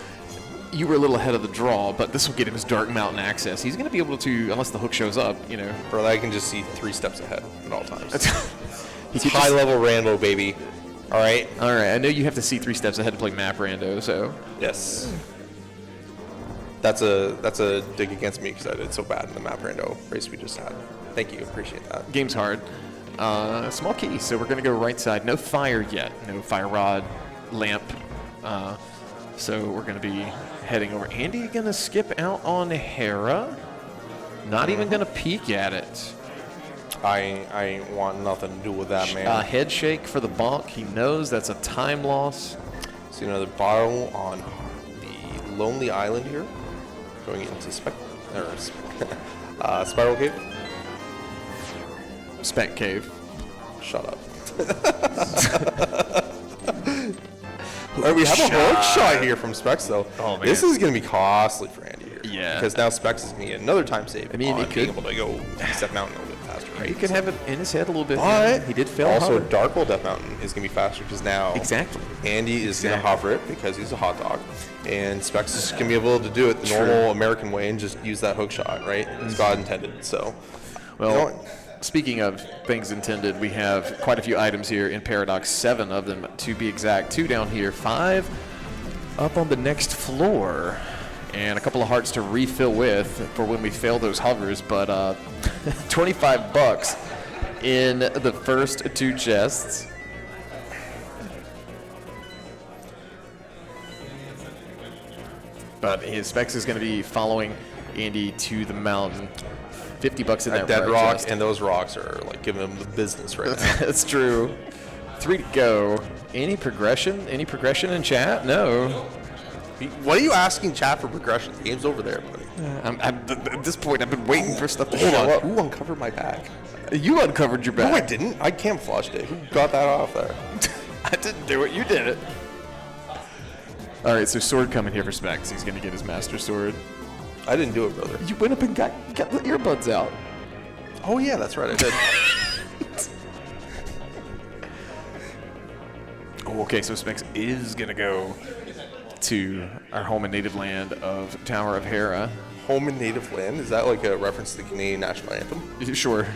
S1: You were a little ahead of the draw, but this will get him his dark mountain access. He's going to be able to, unless the hook shows up, you know.
S2: Bro, I can just see 3 steps ahead at all times.
S1: He
S2: It's
S1: could
S2: high
S1: just-
S2: level Rando, baby. All right.
S1: All right. I know you have to see 3 steps ahead to play map rando, so.
S2: Yes. That's a dig against me because I did so bad in the map rando race we just had. Thank you, appreciate that.
S1: Game's hard. Small key, so we're going to go right side. No fire yet. No fire rod, lamp. So we're going to be heading over. Andy going to skip out on Hera. Not even going to peek at it.
S2: I want nothing to do with that, man.
S1: Head shake for the bonk. He knows that's a time loss.
S2: See another bottle on the Lonely Island here. Going into Spiral Cave.
S1: Spec cave.
S2: Shut up. All right, we have a hook shot here from Specks, though.
S1: Oh, man.
S2: This is going to be costly for Andy here.
S1: Yeah.
S2: Because now Specks is going to get another time save.
S1: I mean,
S2: on
S1: he
S2: being
S1: could-
S2: able to go Death Mountain a little bit faster, right?
S1: He could have it in his head a little bit.
S2: But
S1: He did fail
S2: also,
S1: hard.
S2: Dark Hole Death Mountain is going to be faster because now
S1: Exactly.
S2: Andy is going to
S1: Exactly.
S2: hover it because he's a hot dog. And Specks is going to be able to do it the normal American way and just use that hook shot, right? As God intended. So,
S1: Well,
S2: you know what?
S1: speaking of things intended, we have quite a few items here in Paradox, 7 of them to be exact. 2 down here, 5 up on the next floor, and a couple of hearts to refill with for when we fail those hovers, but $25 in the first 2 chests. But his Specks is going to be following Andy to the mountain. $50 in that
S2: dead
S1: right
S2: rock,
S1: chest.
S2: and those rocks are like giving him the business right now.
S1: That's true. 3 to go. Any progression? Any progression in chat? No.
S2: What are you asking chat for progression? The game's over there, buddy.
S1: At this point, I've been waiting for stuff to
S2: Hold
S1: show
S2: on.
S1: up.
S2: Who uncovered my bag?
S1: You uncovered your bag.
S2: No, I didn't. I camouflaged it. Who got that off there?
S1: I didn't do it. You did it. All right, so sword coming here for Specks. He's going to get his master sword.
S2: I didn't do it, brother.
S1: You went up and got the earbuds out.
S2: Oh, yeah, that's right. I did.
S1: Oh, okay, so Specks is going to go to our home and native land of Tower of Hera.
S2: Home and native land? Is that like a reference to the Canadian national anthem?
S1: Sure.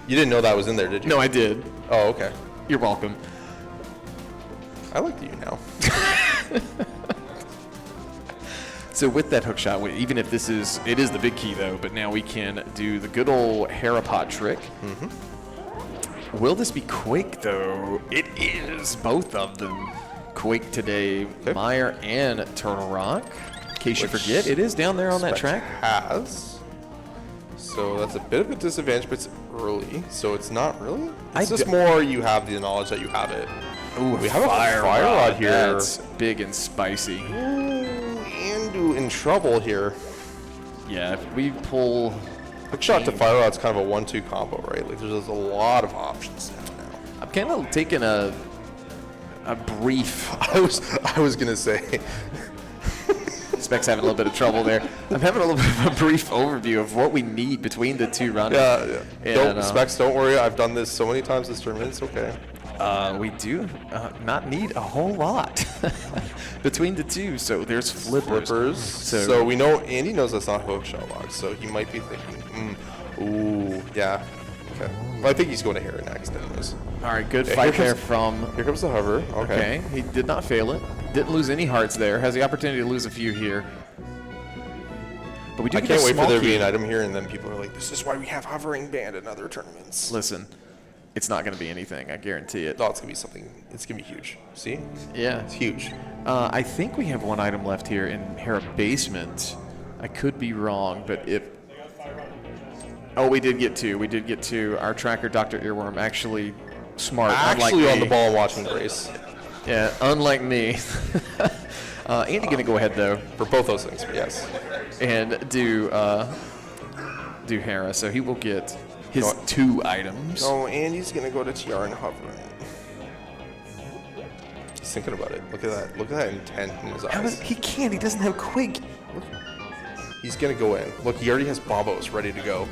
S2: You didn't know that was in there, did you?
S1: No, I did.
S2: Oh, okay.
S1: You're welcome.
S2: I like you now.
S1: So with that hook shot, even if it is the big key though, but now we can do the good old Hera pot trick. Mm-hmm. Will this be Quake though? It is both of them. Quake today,
S2: Okay.
S1: Meyer and Turtle Rock. In case you forget, it is down there on that
S2: Specks
S1: track.
S2: Has. So that's a bit of a disadvantage, but it's early, so it's not really. It's just more you have the knowledge that you have it.
S1: Ooh,
S2: we have a fire rod here.
S1: That's big and spicy.
S2: Andu in trouble here.
S1: Yeah, if we pull...
S2: Hook shot to fire rod's kind of a 1-2 combo, right? Like there's a lot of options now.
S1: I'm kind of taking a brief...
S2: I was gonna say...
S1: Specks having a little bit of trouble there. I'm having a little bit of a brief overview of what we need between the 2 rounds.
S2: Yeah.
S1: And,
S2: Specks, don't worry. I've done this so many times this tournament. It's okay.
S1: We do not need a whole lot between the 2. So there's flippers.
S2: So we know Andy knows that's not hook shot lock. So he might be thinking, ooh, yeah. Okay. Well, I think he's going to Hera next anyways.
S1: All right, good fight there from...
S2: Here comes the hover. Okay.
S1: He did not fail it. Didn't lose any hearts there. Has the opportunity to lose a few here. But we do
S2: I
S1: get
S2: can't
S1: a
S2: wait for
S1: small
S2: there to
S1: key.
S2: be an item here, and then people are like, this is why we have hovering band in other tournaments.
S1: Listen, it's not going to be anything. I guarantee it.
S2: No, it's going to be something. It's going to be huge. See?
S1: Yeah.
S2: It's huge.
S1: I think we have one item left here in Hera Basement. I could be wrong, but if... Oh, we did get 2. We did get 2. Our tracker, Dr. Earworm, actually smart.
S2: Actually
S1: unlike
S2: on
S1: me.
S2: the ball and watching the race.
S1: Yeah, unlike me. Andy going to go ahead, though.
S2: For both those things, but yes.
S1: And do Hera. So he will get his 2 items.
S2: No, Andy's going to go to TR and hovering. He's thinking about it. Look at that. Look at that intent in his eyes.
S1: He can't. He doesn't have Quake.
S2: He's going to go in. Look, he already has bombos ready to go.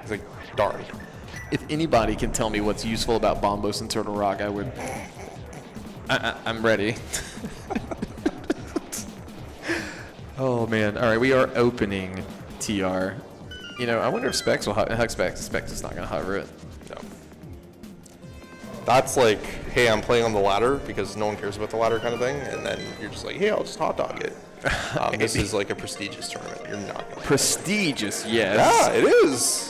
S2: He's like, darn.
S1: If anybody can tell me what's useful about Bombos and Turtle Rock, I would. I'm ready. Oh man! All right, we are opening TR. You know, I wonder if Specks will hover. Specks is not going to hover it.
S2: No. That's like, hey, I'm playing on the ladder because no one cares about the ladder kind of thing, and then you're just like, hey, I'll just hot dog it. This is like a prestigious tournament. You're not going to.
S1: Prestigious, yes.
S2: Yeah, it is.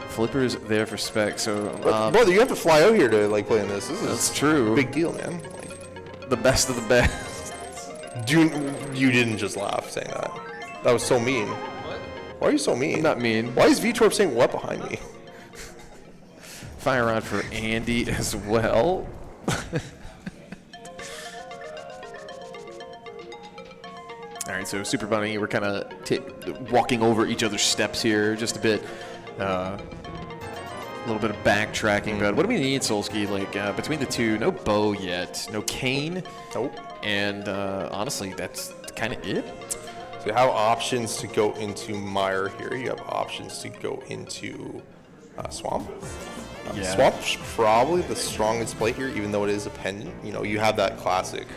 S1: Flippers there for Specks. So,
S2: brother, you have to fly out here to like play in this. This is
S1: that's true.
S2: a big deal, man. Like,
S1: The best of the best.
S2: you didn't just laugh saying that. That was so mean. Why are you so mean?
S1: I'm not mean.
S2: Why is VTorp saying what behind me?
S1: Fire rod for Andy as well. All right, so Super Bunny, we're kind of walking over each other's steps here just a bit. A little bit of backtracking, but what do we need, Solski? Like, between the 2, no bow yet, no cane.
S2: Nope.
S1: And honestly, that's kind of it.
S2: So you have options to go into Mire here. You have options to go into Swamp.
S1: Yeah.
S2: Swamp's probably the strongest play here, even though it is a pendant. You know, you have that classic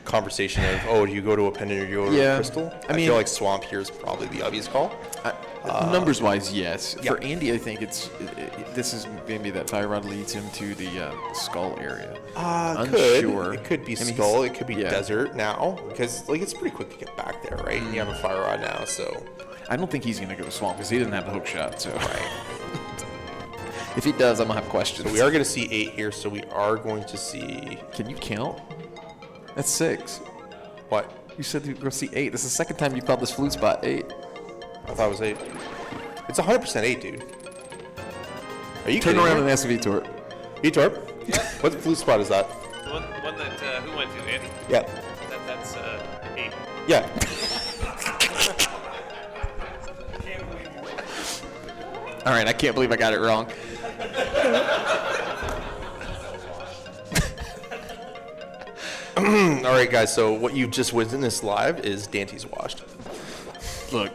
S2: conversation of, oh, do you go to a pendant or do you go to a crystal? I feel like swamp here is probably the obvious call.
S1: Numbers wise, yes.
S2: Yeah.
S1: For Andy, I think this is maybe that Fire Rod leads him to the skull area. Unsure.
S2: It could be skull. It could be desert now because like it's pretty quick to get back there, right? And you have a Fire Rod now, so.
S1: I don't think he's gonna go swamp because he didn't have the hook shot. So. Right. If he does, I'm gonna have questions.
S2: So we are gonna see 8 here. So we are going to see.
S1: Can you count? That's 6.
S2: What?
S1: You said you're gonna see 8. This is the second time you called this flute spot 8.
S2: I thought it was 8. It's 100% 8, dude. Are you
S1: Turn around and ask Vitor.
S2: Vitor? Yeah. What flute spot is that?
S3: The one that who went to, Andy?
S2: Yeah.
S3: That's 8.
S2: Yeah.
S1: All right, I can't believe I got it wrong.
S2: All right, guys. So what you just witnessed live is Daanty's washed.
S1: Look,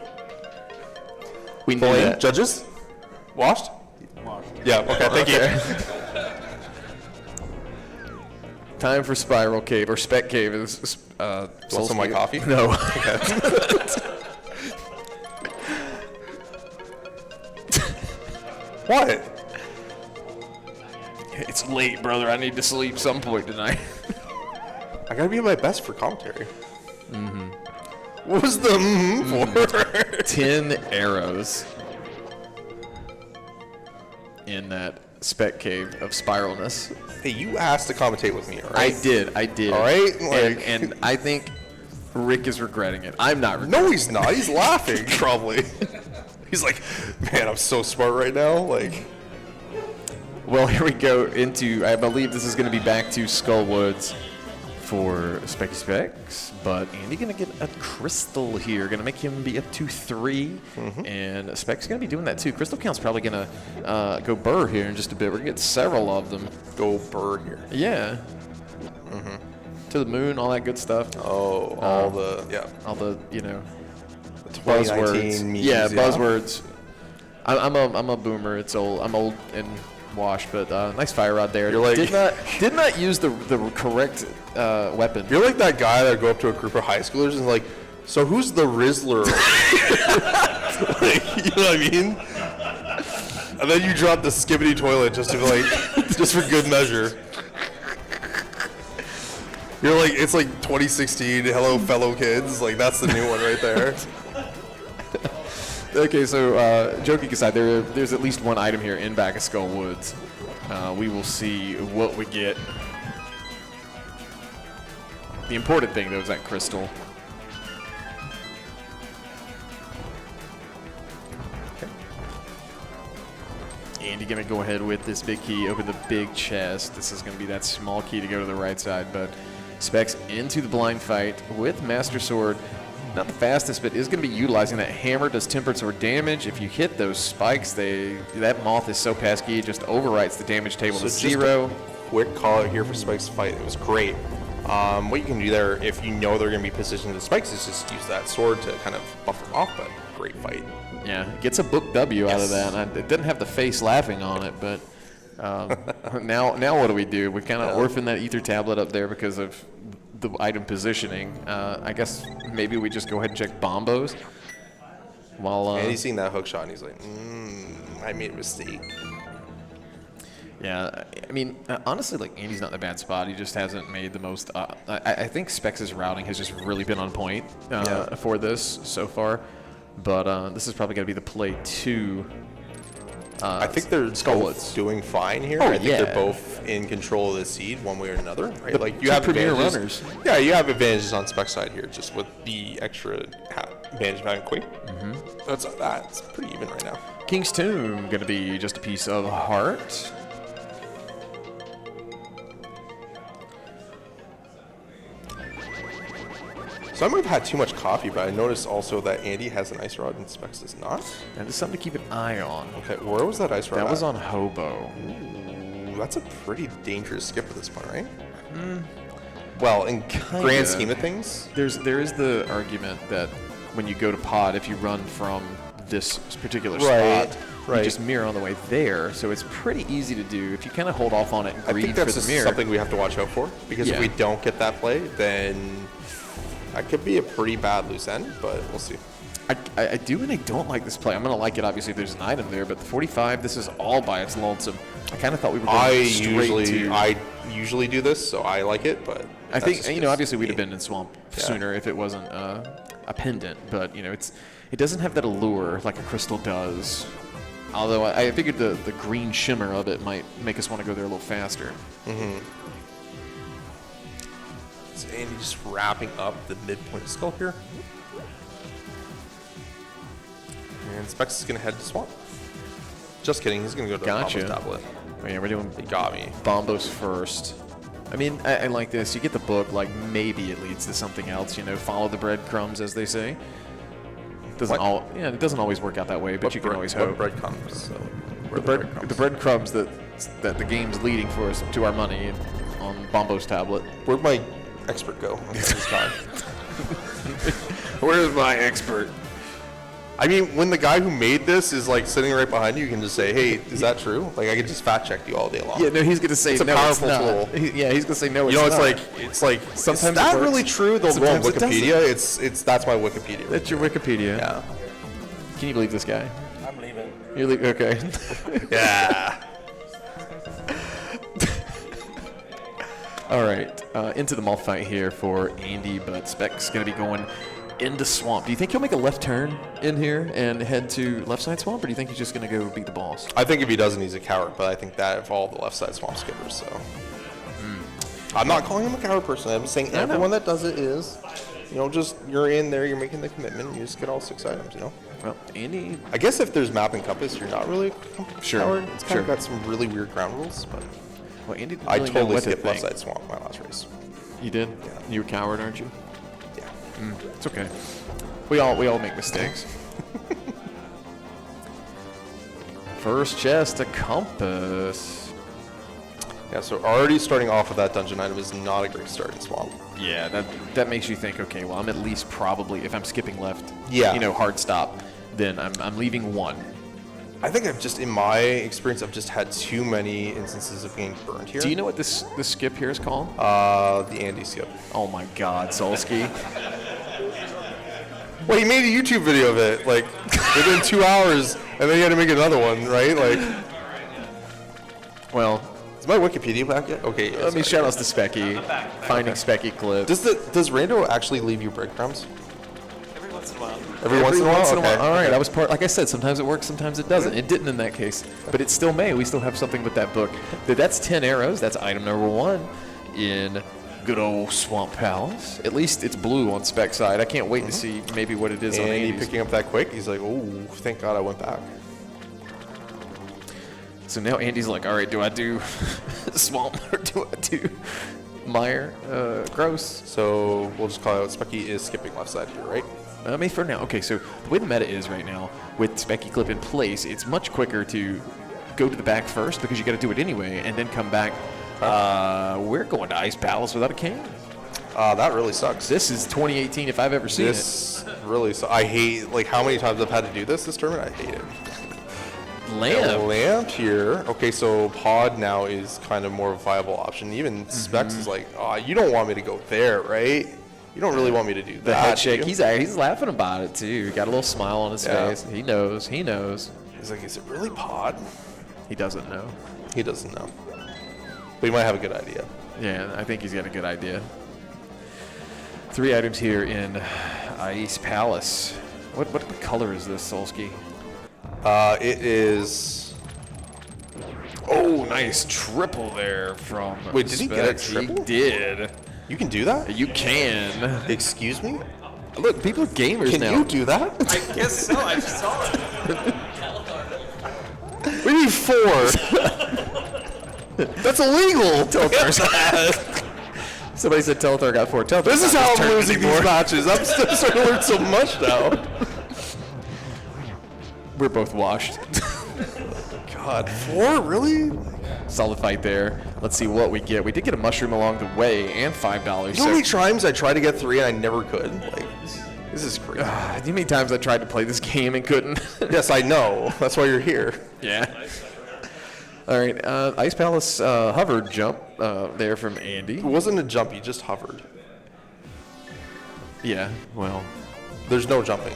S1: we knew that.
S2: Judges, washed. Yeah. Okay. Thank you.
S1: Time for Spiral Cave or Spec Cave is.
S2: Want some of my coffee?
S1: No.
S2: What?
S1: It's late, brother. I need to sleep some point tonight.
S2: I gotta be at my best for commentary. What was the for?
S1: 10 arrows in that Spec Cave of spiralness.
S2: Hey, you asked to commentate with me, all right?
S1: I did.
S2: All right?
S1: And I think Rick is regretting it. I'm not regretting it.
S2: No, he's not. He's laughing, probably. He's like, man, I'm so smart right now. Like,
S1: well, here we go into, I believe this is going to be back to Skull Woods for Specky Specks, but Andy going to get a crystal here, going to make him be up to 3, and Specks going to be doing that too. Crystal count's probably going to go burr here in just a bit. We're going to get several of them.
S2: go burr here.
S1: Yeah. To the moon, all that good stuff.
S2: Oh, all the,
S1: you know,
S2: the 2019
S1: buzzwords.
S2: memes,
S1: Yeah, buzzwords. I'm a boomer. It's old. I'm old and washed, but nice fire rod there.
S2: You're like,
S1: did not use the correct weapon.
S2: You're like that guy that go up to a group of high schoolers and like, so who's the Rizzler? Like, you know what I mean? And then you drop the skibbity toilet just to be like, just for good measure. You're like, it's like 2016, hello fellow kids. Like, that's the new one right there.
S1: Okay, so joking aside, there's at least one item here in back of Skull Woods. We will see what we get. The important thing, though, is that crystal. Andy gonna go ahead with this big key, open the big chest. This is gonna be that small key to go to the right side, but Specks into the blind fight with Master Sword. Not the fastest, but is going to be utilizing that hammer. Does tempered sword damage. If you hit those spikes, that moth is so pesky, it just overwrites the damage table to 0.
S2: Quick call out here for Spikes to fight. It was great. What you can do there, if you know they're going to be positioned to Spikes, is just use that sword to kind of buff them off, but great fight.
S1: Yeah, gets a book W out of that. And it didn't have the face laughing on it, but now what do we do? We kind of orphan that ether tablet up there because of the item positioning. I guess maybe we just go ahead and check bombos. While
S2: and he's seeing that hook shot and he's like, I made a mistake.
S1: Yeah, I mean, honestly, like, Andy's not in a bad spot. He just hasn't made the most. I think Specks' routing has just really been on point for this so far. But this is probably going to be the play too.
S2: I think they're both doing fine here. I think they're both in control of the seed one way or another. Right? Like you have
S1: premier
S2: runners. Yeah, you have advantages on Spec side here, just with the extra advantage of having Quake. That's pretty even right now.
S1: King's Tomb going to be just a piece of heart.
S2: So I might have had too much coffee, but I noticed also that Andy has an ice rod and Specks does not.
S1: That is something to keep an eye on.
S2: Okay, where was that ice rod?
S1: That
S2: at?
S1: was on Hobo.
S2: Ooh, that's a pretty dangerous skip at this point, right? Well, in grand scheme of things,
S1: there is the argument that when you go to pod, if you run from this particular spot, You
S2: Right.
S1: just mirror on the way there, so it's pretty easy to do. If you kind of hold off on it and
S2: I
S1: greed
S2: think
S1: for
S2: that's
S1: the
S2: just
S1: mirror.
S2: something we have to watch out for, because
S1: Yeah.
S2: if we don't get that play, then that could be a pretty bad loose end, but we'll see.
S1: I do and I don't like this play. I'm going to like it, obviously, if there's an item there, but the 45, this is all by its lonesome. I kind of thought we were going straight to...
S2: I usually do this, so I like it, but
S1: I
S2: that's
S1: think,
S2: just
S1: you know,
S2: because
S1: obviously we'd have
S2: me.
S1: been in Swamp
S2: Yeah.
S1: sooner if it wasn't a pendant, but, you know, it doesn't have that allure like a crystal does. Although I figured the green shimmer of it might make us want to go there a little faster.
S2: So Andy just wrapping up the midpoint skull here. And Specks is going to head to Swamp. Just kidding, he's going to go to
S1: Gotcha.
S2: the tablet.
S1: Oh, yeah, we're doing
S2: He got me.
S1: Bombos first. I mean, I like this. You get the book, like maybe it leads to something else. You know, follow the breadcrumbs, as they say.
S2: What?
S1: It doesn't always work out that way, but you can always hope.
S2: What breadcrumbs? So, where
S1: The
S2: are the
S1: breadcrumbs that the game's leading for us to our money on Bombo's tablet.
S2: Where'd my expert go? This guy.
S1: Where's my expert?
S2: I mean, when the guy who made this is like sitting right behind you, you can just say, "Hey, is that true?" Like I could just fact check you all day long.
S1: Yeah, no, he's gonna say
S2: It's a
S1: no.
S2: powerful
S1: it's not.
S2: tool.
S1: He's gonna say no.
S2: You know,
S1: it's
S2: it's like
S1: Sometimes
S2: is
S1: it
S2: that
S1: works.
S2: really true? They'll go on
S1: Sometimes it
S2: Wikipedia. It's that's my Wikipedia.
S1: That's your Wikipedia.
S2: Yeah.
S1: Can you believe this guy?
S4: I'm leaving.
S1: You're okay.
S2: Yeah.
S1: All right, into the mall fight here for Andy, but Specks gonna be going into Swamp. Do you think he'll make a left turn in here and head to left side Swamp, or do you think he's just gonna go beat the boss?
S2: I think if he doesn't, he's a coward. But I think that of all the left side Swamp skippers, so I'm not calling him a coward person. I'm saying
S1: No.
S2: everyone that does it is, you know, just you're in there, you're making the commitment, you just get all 6 items, you know.
S1: Well, Andy.
S2: I guess if there's map and compass, you're not really a
S1: Sure,
S2: coward. It's kind
S1: sure.
S2: of got some really weird ground rules, but
S1: Well, Andy didn't
S2: I
S1: really know
S2: totally
S1: what to
S2: skipped left
S1: think.
S2: side Swamp my last race.
S1: You did?
S2: Yeah.
S1: You're a coward, aren't you?
S2: Yeah.
S1: It's okay. We all make mistakes. First chest, a compass.
S2: Yeah, so already starting off with that dungeon item is not a great start in Swamp.
S1: Yeah, that makes you think. Okay, well, I'm at least probably if I'm skipping left.
S2: Yeah.
S1: You know, hard stop. Then I'm leaving one.
S2: I think I've just, in my experience, I've just had too many instances of getting burned here.
S1: Do you know what this skip here is called?
S2: The Andy skip.
S1: Oh my God, Solski.
S2: Well, he made a YouTube video of it, like, within 2 hours, and then he had to make another one, right? Like,
S1: Well,
S2: is my Wikipedia back yet? Okay.
S1: let me shout out to Specky. Finding Specky clips.
S2: Does Rando actually leave you breadcrumbs?
S3: Every once in a while.
S2: Every once in a while? Okay.
S1: All right, I was part. Like I said, sometimes it works, sometimes it doesn't. It didn't in that case, but it still may. We still have something with that book. That's 10 arrows. That's item number 1 in good old Swamp Palace. At least it's blue on Spec side. I can't wait to see maybe what it is on
S2: And he
S1: Andy's.
S2: picking up that quick, he's like, oh, thank God I went back.
S1: So now Andy's like, all right, do I do Swamp or do I do Meyer? Gross.
S2: So we'll just call it out, Specky is skipping left side here, right?
S1: I mean, for now. Okay, so the way the meta is right now, with Specky Clip in place, it's much quicker to go to the back first because you got to do it anyway, and then come back. We're going to Ice Palace without a king.
S2: That really sucks.
S1: This is 2018 if I've ever seen
S2: This really sucks. I hate, like, how many times I've had to do this tournament. I hate it.
S1: it.
S2: A
S1: Lamb.
S2: lamp here. Okay, so pod now is kind of more of a viable option. Even Specs is like, oh, you don't want me to go there, right? You don't really want me to do that.
S1: The head
S2: do
S1: shake.
S2: you?
S1: He's laughing about it too. He got a little smile on his
S2: Yeah.
S1: face. He knows. He knows.
S2: He's like, is it really pod?
S1: He doesn't know.
S2: He doesn't know. But he might have a good idea.
S1: Yeah, I think he's got a good idea. 3 items here in Ice Palace. What color is this, Solski?
S2: It is.
S1: Oh, nice triple there from.
S2: Wait, did he get a
S1: Specks.
S2: triple?
S1: He did.
S2: You can do that?
S1: You can.
S2: Excuse me?
S1: Look, people are gamers
S2: Can
S1: now.
S2: you do that?
S3: I guess so. I just saw it.
S2: We need 4. That's illegal.
S1: Somebody said Telethar got 4. Telethar
S2: This is how I'm losing these matches. I'm still starting to learn so much now.
S1: We're both washed.
S2: God, 4? Really?
S1: Solid fight there. Let's see what we get. We did get a mushroom along the way and $5.
S2: You know how many times I tried to get 3 and I never could? Like, This is crazy.
S1: Do you know how many times I tried to play this game and couldn't?
S2: Yes, I know. That's why you're here.
S1: Yeah. All right, Ice Palace hovered jump there from Andy.
S2: It wasn't a jump, he just hovered.
S1: Yeah, well.
S2: There's no jumping.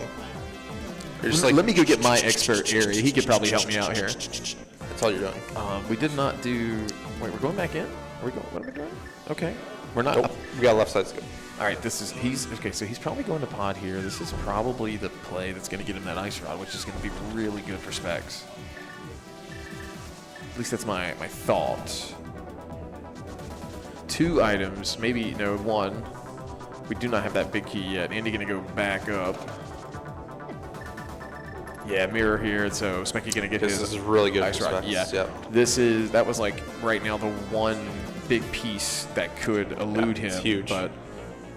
S2: You're just like,
S1: let me go get my expert area. He could probably help me out here.
S2: that's all you're doing.
S1: We did not do. Wait, we're going back in. Are we going? What are we doing? Okay, we're not.
S2: Nope. We got left side skip.
S1: All right, he's okay. So he's probably going to pod here. This is probably the play that's going to get him that ice rod, which is going to be really good for Specks. At least that's my thought. 2 items, maybe no 1. We do not have that big key yet. Andy going to go back up. Yeah, mirror here. So Specky going to get his.
S2: This is really good
S1: ice
S2: for
S1: rod.
S2: Specks.
S1: Yeah,
S2: Yep.
S1: that was like right now the one big piece that could elude him.
S2: It's huge.
S1: But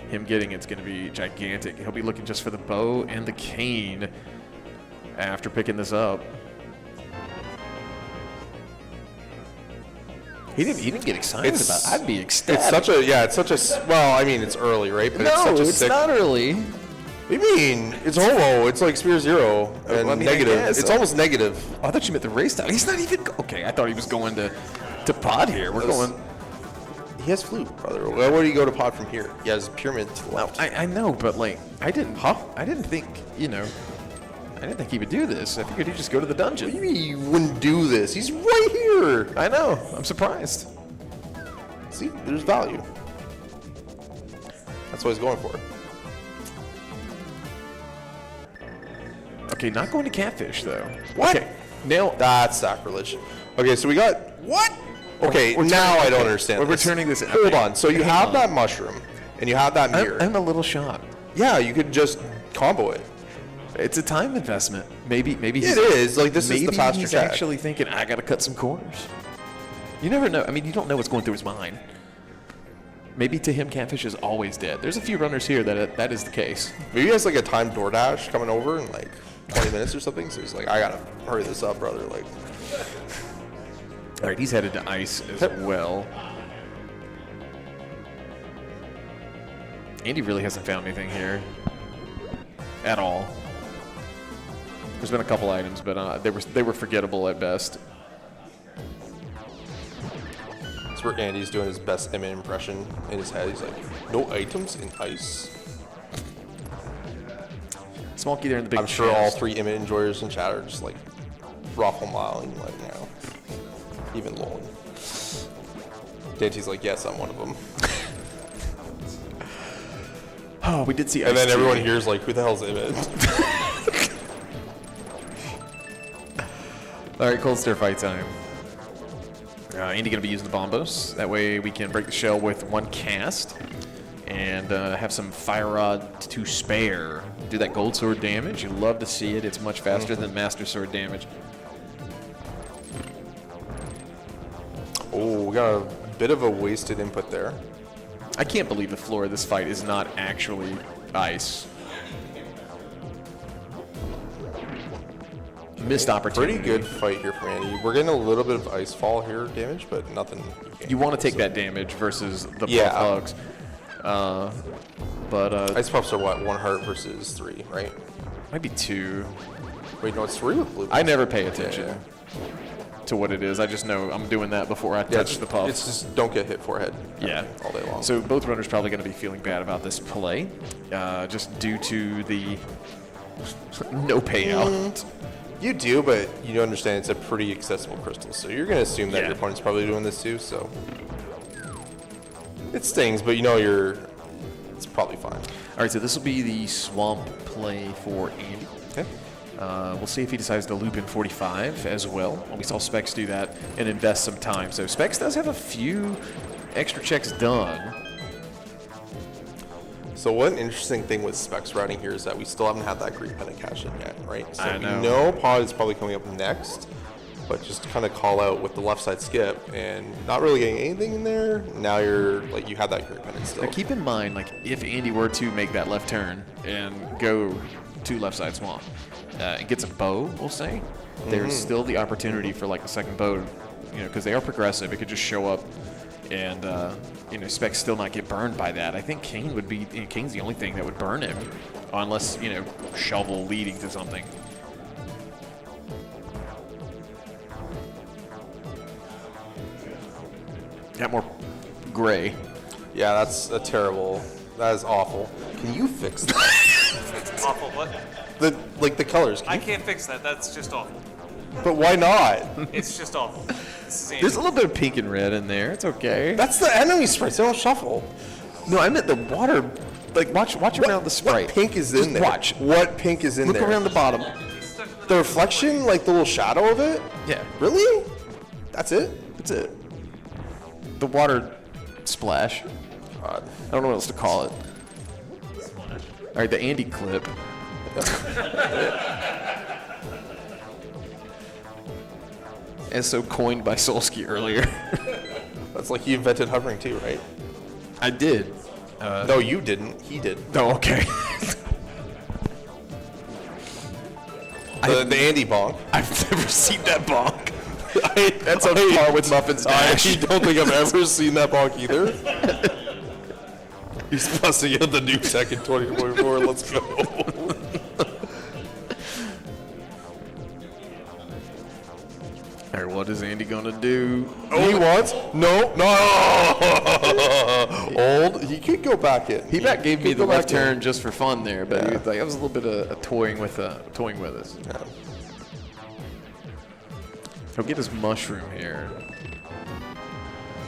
S1: him getting it's going to be gigantic. He'll be looking just for the bow and the cane after picking this up. He didn't get excited about it. I'd be ecstatic.
S2: It's such a, well, I mean, it's early, right? But
S1: no,
S2: it's such a
S1: it's
S2: sick,
S1: not early.
S2: What do you mean? It's holo. It's like Spear 0 and
S1: I mean,
S2: negative.
S1: I guess.
S2: It's almost negative.
S1: Oh, I thought you meant the race time. He's not even. Okay, I thought he was going to pod here. We're going.
S2: He has flute, brother. Where would he go to pod from here? He has pyramid to the left.
S1: I know, but like, I didn't think, I didn't think he would do this. I figured he'd just go to the dungeon.
S2: What do you mean he wouldn't do this? He's right here.
S1: I know. I'm surprised.
S2: See, there's value. That's what he's going for.
S1: Okay, not going to catfish though.
S2: What?
S1: Okay, now
S2: That's sacrilege. Okay, so we got what? Okay, now I don't understand.
S1: We're
S2: this.
S1: returning this.
S2: Hold
S1: okay.
S2: on. So you
S1: Hang
S2: have
S1: on.
S2: that mushroom, and you have that mirror.
S1: I'm a little shocked.
S2: Yeah, you could just combo it.
S1: It's a time investment. Maybe he's,
S2: It is. Like, this is the faster
S1: he's
S2: track.
S1: actually thinking, I got to cut some corners. You never know. I mean, you don't know what's going through his mind. Maybe to him, catfish is always dead. There's a few runners here that is the case.
S2: Maybe he has like a timed DoorDash coming over in like 20 minutes or something. So he's like, I gotta hurry this up, brother. Like,
S1: all right, he's headed to ice as well. Andy really hasn't found anything here at all. There's been a couple items, but they were forgettable at best.
S2: that's where Andy's doing his best Emmett impression in his head. He's like, no items in ice.
S1: Smokey there in the big
S2: I'm sure all
S1: chest.
S2: 3 Emmett enjoyers in chat are just like raffle miling right now. Even Lowell. Dante's like, yes, I'm one of them.
S1: Oh, we did see
S2: And
S1: ice
S2: then everyone
S1: tea.
S2: here's like, who the hell's Emmett?
S1: All right, cold stir fight time. Andy going to be using the bombos. That way we can break the shell with 1 cast and have some fire rod to spare. Do that gold sword damage. You love to see it. It's much faster than master sword damage.
S2: Oh, we got a bit of a wasted input there.
S1: I can't believe the floor of this fight is not actually ice. Missed opportunity.
S2: Pretty good fight here from Andy. We're getting a little bit of ice fall here damage, but nothing.
S1: You want to take that damage versus the
S2: Yeah.
S1: puff hugs. But
S2: Ice puffs are what? 1 heart versus 3, right?
S1: might be 2.
S2: Wait, no, it's 3 with blue.
S1: I never pay attention
S2: Yeah.
S1: to what it is. I just know I'm doing that before I touch the puff.
S2: It's just don't get hit forehead.
S1: Yeah.
S2: All day long.
S1: So both runners probably going to be feeling bad about this play, just due to the no payout.
S2: You do, but you understand it's a pretty accessible crystal, so you're going to assume that
S1: Yeah.
S2: your opponent's probably doing this too, so. It stings, but it's probably fine.
S1: All right, so this will be the swamp play for Andy.
S2: Okay.
S1: We'll see if he decides to loop in 45 as well. We saw Specks do that and invest some time. So Specks does have a few extra checks done.
S2: So one interesting thing with Specks routing here is that we still haven't had that Greek Pennant cash in yet, right? So
S1: I know.
S2: we know pod is probably coming up next, but just kind of call out with the left side skip and not really getting anything in there. Now you're like, you have that Greek Pennant still.
S1: Now keep in mind, like if Andy were to make that left turn and go to left side swamp and gets a bow, we'll say, there's still the opportunity for like a second bow, because they are progressive. It could just show up and you know, Specks still not get burned by that. I think Kane would be. You know, Kane's the only thing that would burn him, unless you know, shovel leading to something. Got more gray.
S2: Yeah, that's a terrible. That is awful. Can you fix that?
S3: Awful what?
S2: the colors.
S3: I can't fix that. That's just awful.
S2: But why not?
S3: It's just awful. This is
S1: There's a little bit of pink and red in there. It's okay.
S2: That's the enemy sprites. They don't shuffle.
S1: No, I meant the water. Like, watch around the sprite.
S2: What pink is
S1: Just
S2: in there?
S1: watch.
S2: What pink is in
S1: Look
S2: there?
S1: around the bottom.
S2: The reflection, like the little shadow of it?
S1: Yeah.
S2: Really? That's it?
S1: That's it. The water splash.
S2: God.
S1: I don't know what else to call it. All right, the Andy clip. As so coined by Solski earlier.
S2: That's like he invented hovering too, right?
S1: I did.
S2: No, you didn't. He did.
S1: Oh, okay.
S2: The Andy bonk.
S1: I've never seen that bonk. That's on par with Muffin's
S2: I
S1: dash.
S2: actually don't think I've ever seen that bonk either. He's busting out the new second 2024. Let's go.
S1: All right, what is Andy gonna do?
S2: He wants no. Old. He could go back in.
S1: He back gave me
S2: could
S1: the
S2: go back
S1: left
S2: in.
S1: turn just for fun there, but
S2: Yeah.
S1: he was like, that was a little bit of toying with us.
S2: Yeah.
S1: He'll get his mushroom here.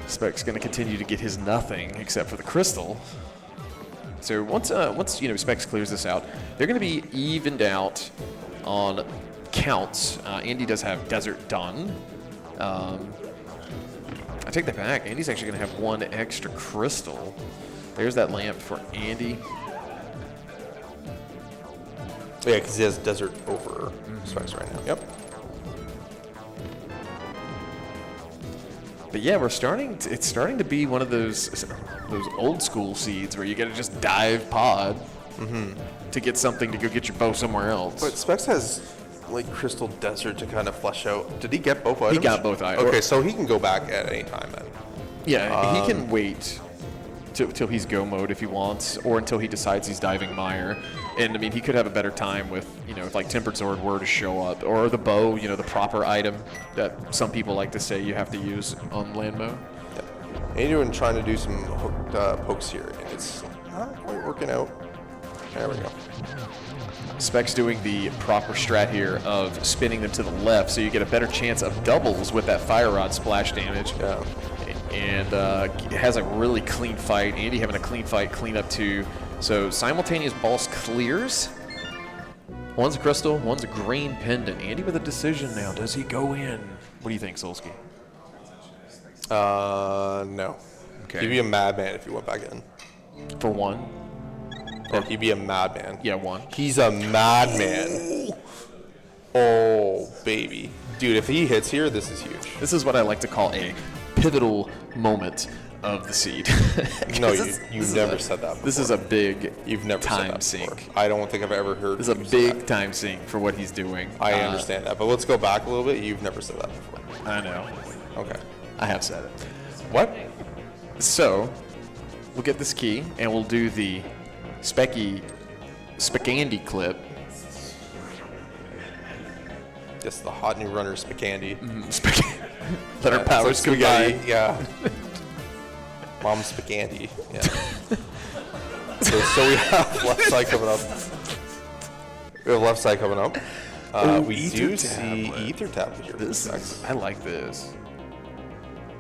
S1: Spec's gonna continue to get his nothing except for the crystal. So once you know Specks clears this out, they're gonna be evened out on counts. Andy does have desert done. I take that back. Andy's actually gonna have one extra crystal. There's that lamp for Andy.
S2: Yeah, because he has desert over Specks right now. Yep.
S1: But yeah, it's starting to be one of those old school seeds where you gotta just dive pod to get something to go get your bow somewhere else.
S2: But Specks has like crystal desert to kind of flesh out. Did he get both items?
S1: He got both items.
S2: Okay, so he can go back at any time then.
S1: Yeah, he can wait till he's go mode if he wants, or until he decides he's diving mire. And I mean, he could have a better time with, you know, if like Tempered Sword were to show up, or the bow, you know, the proper item that some people like to say you have to use on land mode.
S2: Yeah. Andy trying to do some hooked pokes here, and it's not quite working out. There we go.
S1: Spec's doing the proper strat here of spinning them to the left, so you get a better chance of doubles with that fire rod splash damage.
S2: Yeah.
S1: And it has a really clean fight. Andy having a clean fight, clean up too. So simultaneous boss clears. One's a crystal, one's a green pendant. Andy with a decision now. Does he go in? What do you think, Solski?
S2: No.
S1: Okay.
S2: He'd be a madman if he went back in.
S1: For one?
S2: Or he'd be a madman.
S1: Yeah, one.
S2: He's a madman. Oh, baby. Dude, if he hits here, this is huge.
S1: This is what I like to call a pivotal moment of the seed.
S2: No, you've never said that before.
S1: This is a big
S2: You've never said
S1: time
S2: that
S1: sink.
S2: before. I don't think I've ever heard
S1: This is a
S2: you say
S1: big
S2: that.
S1: time sink for what he's doing.
S2: I understand that, but let's go back a little bit. You've never said that before.
S1: I know.
S2: Okay.
S1: I have said it.
S2: What?
S1: So, we'll get this key, and we'll do the Speckandy clip.
S2: Just the hot new runner Speckandy.
S1: Let our powers combine.
S2: Yeah. Mom Speckandy. Yeah. so we have left side coming up. We have left side coming up. We
S1: Ether
S2: do
S1: tablet.
S2: see Ether tablet here.
S1: This is, I like this.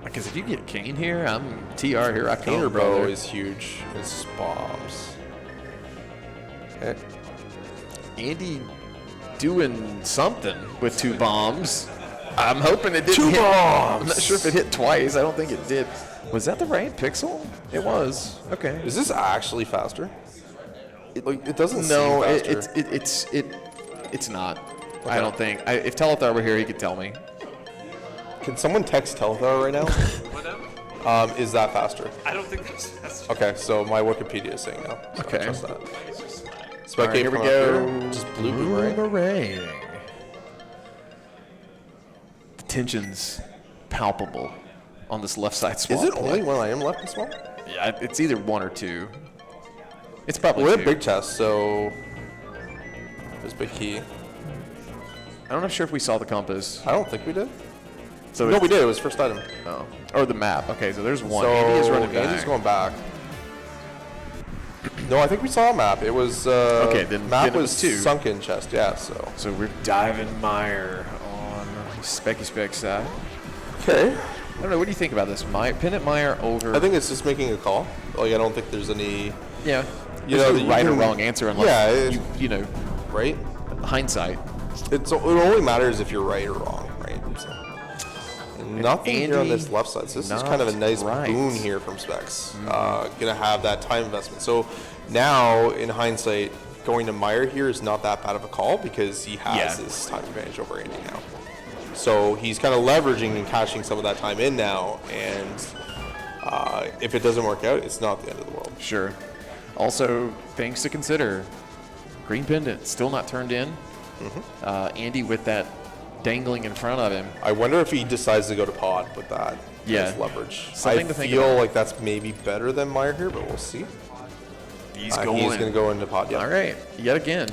S1: Because if you get Kane here, I'm TR, here I come,
S2: Painter
S1: brother.
S2: bow is huge. It's bombs. Okay.
S1: Andy doing something with two bombs. I'm hoping it didn't
S2: Two
S1: hit.
S2: bombs!
S1: I'm not sure if it hit twice. I don't think it did. Was that the right pixel? It was. Okay.
S2: Is this actually faster? It doesn't
S1: No,
S2: seem faster.
S1: it's not.
S2: Okay.
S1: I don't think. If Telethar were here, he could tell me.
S2: Can someone text Telethar right now?
S3: Whatever.
S2: Is that faster?
S3: I don't think that's
S2: Okay, so my Wikipedia is saying no. So
S1: Okay.
S2: I trust that.
S1: All right, here we go.
S2: Just blue boomerang.
S1: Boomerang. The tension's palpable. on this left side swap.
S2: Is it only one item left in swap?
S1: Yeah, it's either 1 or 2. It's probably
S2: We're
S1: 2.
S2: at big chest, so there's big key.
S1: I'm not sure if we saw the compass.
S2: I don't think we did.
S1: So
S2: No, we did. It was first item.
S1: Oh, or the map. Okay, so there's one.
S2: So
S1: Andy is running back.
S2: Andy's going back. No, I think we saw a map. It was
S1: Okay, then
S2: map
S1: it was 2.
S2: sunken chest. Yeah, so
S1: So we're diving Meyer on Specs side.
S2: okay.
S1: I don't know. What do you think about this? Pennant Meyer over.
S2: I think it's just making a call. Like I don't think there's any
S1: yeah.
S2: You
S1: There's
S2: know,
S1: no
S2: that you
S1: right or
S2: can-
S1: wrong answer unless
S2: yeah,
S1: you know
S2: right.
S1: hindsight.
S2: It only matters if you're right or wrong, right? So, and nothing here on
S1: Andy,
S2: this left side. So this is
S1: not
S2: kind of a nice
S1: right.
S2: boon here from Specks. Gonna have that time investment. So now, in hindsight, going to Meyer here is not that bad of a call because he has this time advantage over Andy now. So he's kind of leveraging and cashing some of that time in now, and if it doesn't work out, it's not the end of the world.
S1: Sure. Also, things to consider. Green pendant still not turned in. Andy with that dangling in front of him.
S2: I wonder if he decides to go to pod with that
S1: Yeah.
S2: as leverage.
S1: Something
S2: I
S1: to think
S2: feel
S1: about.
S2: like that's maybe better than Meyer here, but we'll see.
S1: He's
S2: He's going to go into pod. Yeah.
S1: All right, yet again.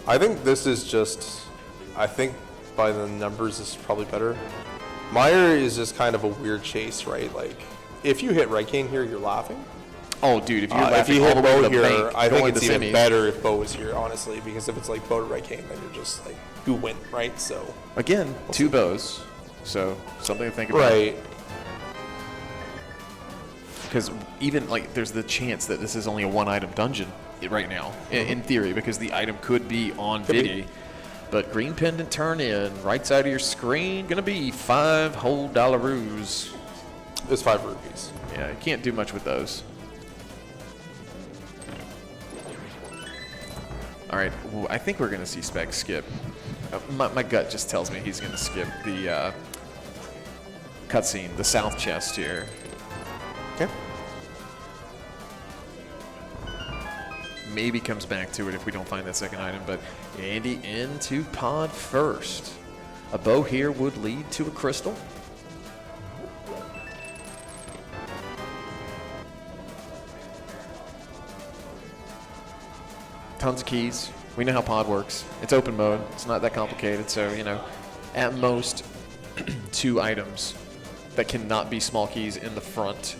S2: I think this is just. I think by the numbers, this is probably better. Meyer is just kind of a weird chase, right? Like, if you hit right cane here, you're laughing.
S1: Oh, dude, if you're
S2: If
S1: laughing
S2: you
S1: all
S2: hit
S1: the way to
S2: Bo
S1: the
S2: here,
S1: bank,
S2: I think
S1: going
S2: it's
S1: to
S2: even
S1: semis.
S2: better if Bo is here, honestly, because if it's like Bo to right cane, then you're just like, you win, right? So.
S1: Again, 2 bows, so something to think about.
S2: Right.
S1: Because even like, there's the chance that this is only a 1-item dungeon right now, in theory, because the item could be on Vidi. But green pendant turn in, right side of your screen, gonna be 5 whole dollaroos.
S2: It's 5 rupees.
S1: Yeah, you can't do much with those. All right, ooh, I think we're gonna see Specks skip. My gut just tells me he's gonna skip the cutscene, the south chest here.
S2: Okay.
S1: Maybe comes back to it if we don't find that second item, but Andy into pod first. A bow here would lead to a crystal. Tons of keys. We know how pod works. It's open mode. It's not that complicated, so, you know, at most 2 items that cannot be small keys in the front.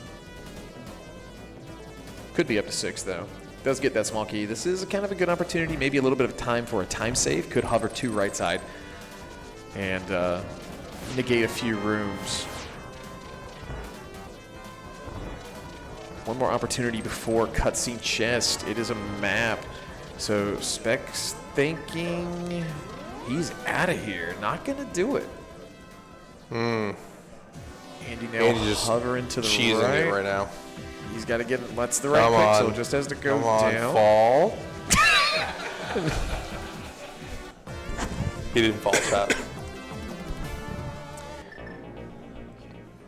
S1: Could be up to 6, though. Does get that small key. This is kind of a good opportunity. Maybe a little bit of time for a time save. Could hover to right side and negate a few rooms. One more opportunity before cutscene chest. It is a map. So Specks thinking he's out of here. Not going to do it. Andy now
S2: Andy just
S1: hovering to the
S2: cheesing
S1: right.
S2: it right now.
S1: He's got to get it. That's the right
S2: Come
S1: pixel.
S2: on.
S1: Just has to go
S2: Come on,
S1: down.
S2: fall. He didn't fall, chat.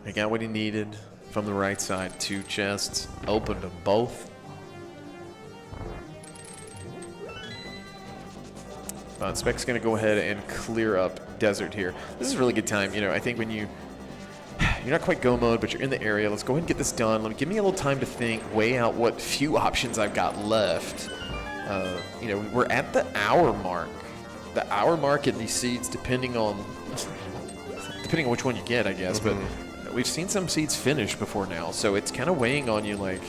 S1: He got what he needed from the right side. 2 chests. Opened them both. Spec's going to go ahead and clear up desert here. This is a really good time. You know, I think when you're not quite go mode, but you're in the area. Let's go ahead and get this done. Give me a little time to think, weigh out what few options I've got left. You know, we're at the hour mark. The hour mark in these seeds, depending on which one you get, I guess. But we've seen some seeds finish before now, so it's kind of weighing on you. Like,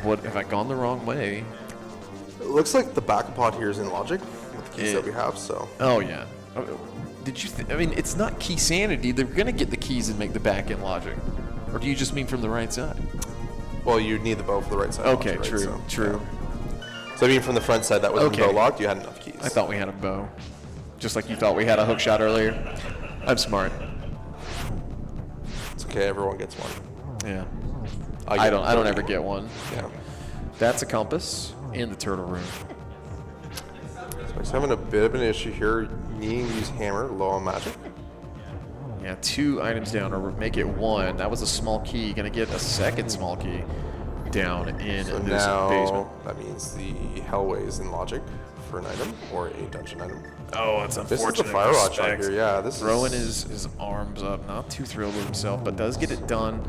S1: what have I gone the wrong way?
S2: It looks like the back pod here is in logic with the keys that we have, so.
S1: Oh yeah. Did you? I mean, it's not key sanity. They're gonna get the keys and make the back end logic, or do you just mean from the right side?
S2: Well, you'd need the bow for the right side.
S1: Okay,
S2: logic, right?
S1: true, true.
S2: Yeah. So I mean, from the front side, that wasn't
S1: Okay.
S2: bow locked. You had enough keys.
S1: I thought we had a bow, just like you thought we had a hook shot earlier. I'm smart.
S2: It's okay. Everyone gets one.
S1: Yeah.
S2: I
S1: I don't ever get one.
S2: Yeah.
S1: That's a compass in the turtle room.
S2: So he's having a bit of an issue here, needing to use hammer, low on magic.
S1: Yeah, 2 items down, or make it 1. That was a small key. Gonna get a second small key down in
S2: So
S1: this basement.
S2: now that means the Hellway is in logic for an item or a dungeon item.
S1: Oh, it's
S2: This is
S1: unfortunate.
S2: the fire
S1: for
S2: watch on
S1: Specks.
S2: here. Yeah, this
S1: Throwing
S2: is.
S1: his arms up, not too thrilled with himself, but does get it done.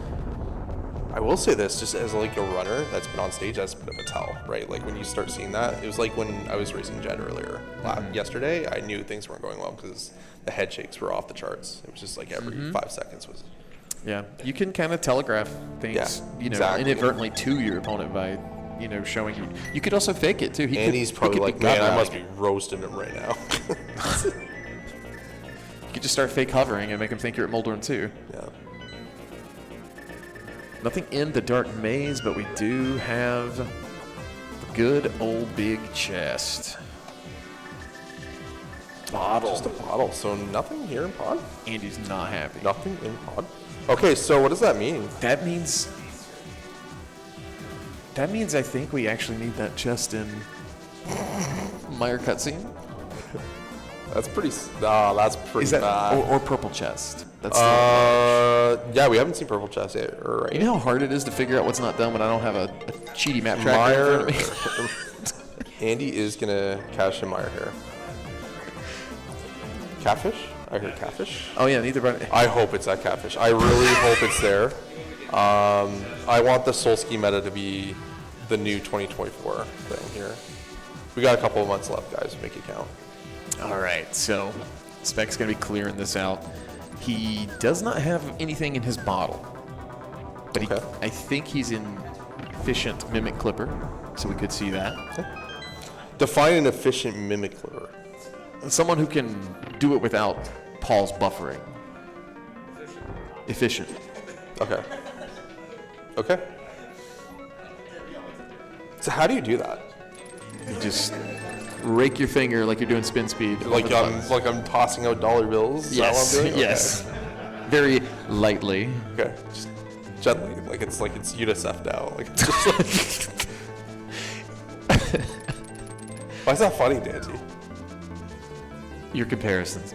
S2: I will say this, just as like a runner that's been on stage, that's a bit of a tell, right? Like when you start seeing that, it was like when I was racing Jet earlier yesterday. I knew things weren't going well because the head shakes were off the charts. It was just like every 5 seconds was.
S1: Yeah, you can kind of telegraph things,
S2: Yeah,
S1: you know,
S2: exactly.
S1: inadvertently to your opponent by, you know, showing you. You could also fake it too.
S2: And he's probably like, man, I must be roasting him right now.
S1: You could just start fake hovering and make him think you're at Moldorm too.
S2: Yeah.
S1: Nothing in the dark maze, but we do have the good old big chest. Bottle.
S2: Just a bottle, so nothing here in pod?
S1: Andy's not happy.
S2: Nothing in pod? Okay, so what does that mean?
S1: That means I think we actually need that chest in Meyer cutscene.
S2: That's pretty, that's pretty
S1: Is that
S2: bad.
S1: or purple chest? That's
S2: Yeah, we haven't seen purple chest yet, right?
S1: you know how hard it is to figure out what's not done when I don't have a cheaty map tracker in front of me?
S2: Andy is gonna cash in Meyer here. Catfish? I heard catfish.
S1: Oh yeah, neither. But
S2: I hope it's that catfish. I really hope it's there. I want the Solski meta to be the new 2024 thing here. We got a couple of months left, guys. Make it count.
S1: all right, so Spec's gonna be clearing this out. He does not have anything in his bottle, but
S2: Okay.
S1: I think he's in efficient mimic clipper, so we could see that.
S2: Define an efficient mimic clipper.
S1: Someone who can do it without Paul's buffering. Efficient.
S2: Okay. Okay. So how do you do that?
S1: You just rake your finger like you're doing spin speed. over
S2: Like
S1: the buttons.
S2: I'm tossing out dollar bills? Is
S1: Yes,
S2: that what I'm doing?
S1: yes. Very lightly.
S2: Okay. Just gently, like it's UNICEF now. Like it's just like. Why is that funny, Daaanty?
S1: Your comparisons.